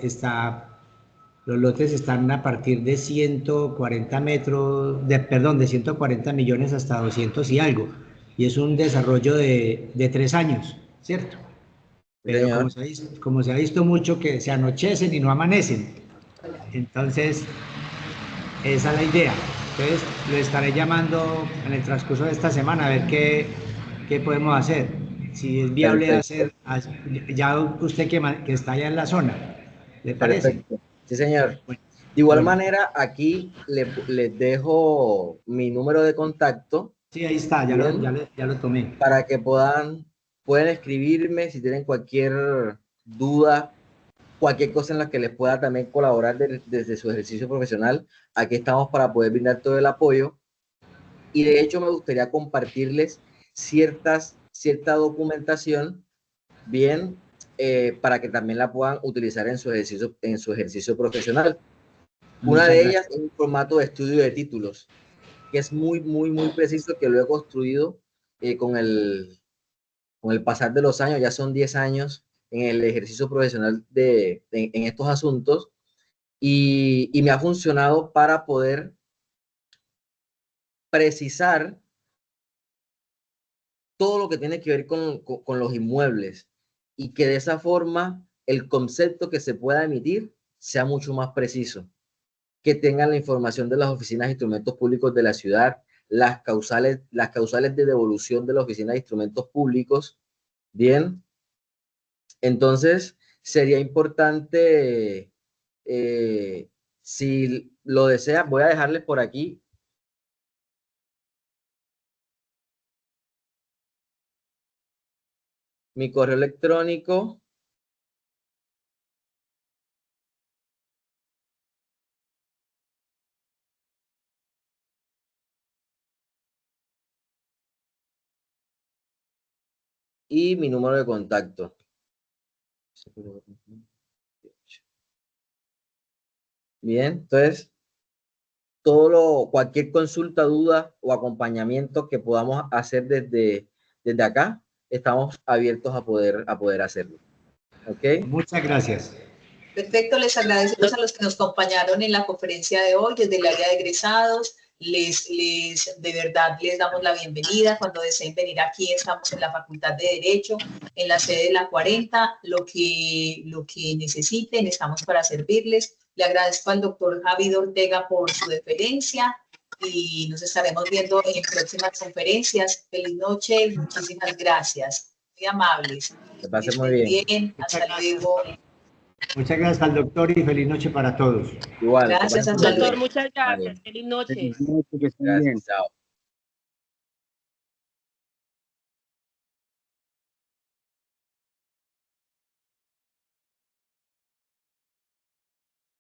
los lotes están a partir de 140 metros, de 140 millones hasta 200 y algo, y es un desarrollo de 3 años, ¿cierto? Sí, Pero señor. como se ha visto mucho que se anochecen y no amanecen, entonces esa es la idea. Entonces lo estaré llamando en el transcurso de esta semana a ver qué podemos hacer. Si es viable Perfecto. hacer, ya usted que está allá en la zona, ¿le parece? Perfecto. Sí, señor. Bueno, De igual bueno, manera, aquí les dejo mi número de contacto, sí, ahí está, bien, ya lo tomé. para que pueden escribirme si tienen cualquier duda, cualquier cosa en la que les pueda también colaborar desde su ejercicio profesional. Aquí estamos para poder brindar todo el apoyo. Y de hecho me gustaría compartirles cierta documentación, bien, para que también la puedan utilizar en su ejercicio profesional. Una Muchas de gracias. ellas es un formato de estudio de títulos, que es muy preciso, que lo he construido con el pasar de los años. Ya son 10 años en el ejercicio profesional en estos asuntos, y me ha funcionado para poder precisar todo lo que tiene que ver con los inmuebles, y que de esa forma el concepto que se pueda emitir sea mucho más preciso, que tengan la información de las oficinas de instrumentos públicos de la ciudad, las causales de devolución de la oficina de instrumentos públicos. Bien, entonces sería importante, si lo desea, voy a dejarles por aquí mi correo electrónico y mi número de contacto. Bien, entonces cualquier consulta, duda o acompañamiento que podamos hacer desde acá, estamos abiertos a poder hacerlo. ¿Ok? Muchas gracias. Perfecto, les agradecemos a los que nos acompañaron en la conferencia de hoy desde el área de egresados. De verdad les damos la bienvenida. Cuando deseen venir aquí, estamos en la Facultad de Derecho, en la sede de la 40, lo que necesiten, estamos para servirles. Le agradezco al doctor Javid Ortega por su deferencia y nos estaremos viendo en próximas conferencias. Feliz noche y muchísimas gracias. Muy amables. Que Que pase muy estén bien. bien. Hasta luego. Muchas gracias al doctor y feliz noche para todos. Igual, que Gracias, pase hasta muy luego. Doctor, bien. muchas Vale. gracias. Feliz noche. Que estén bien. Gracias, chao.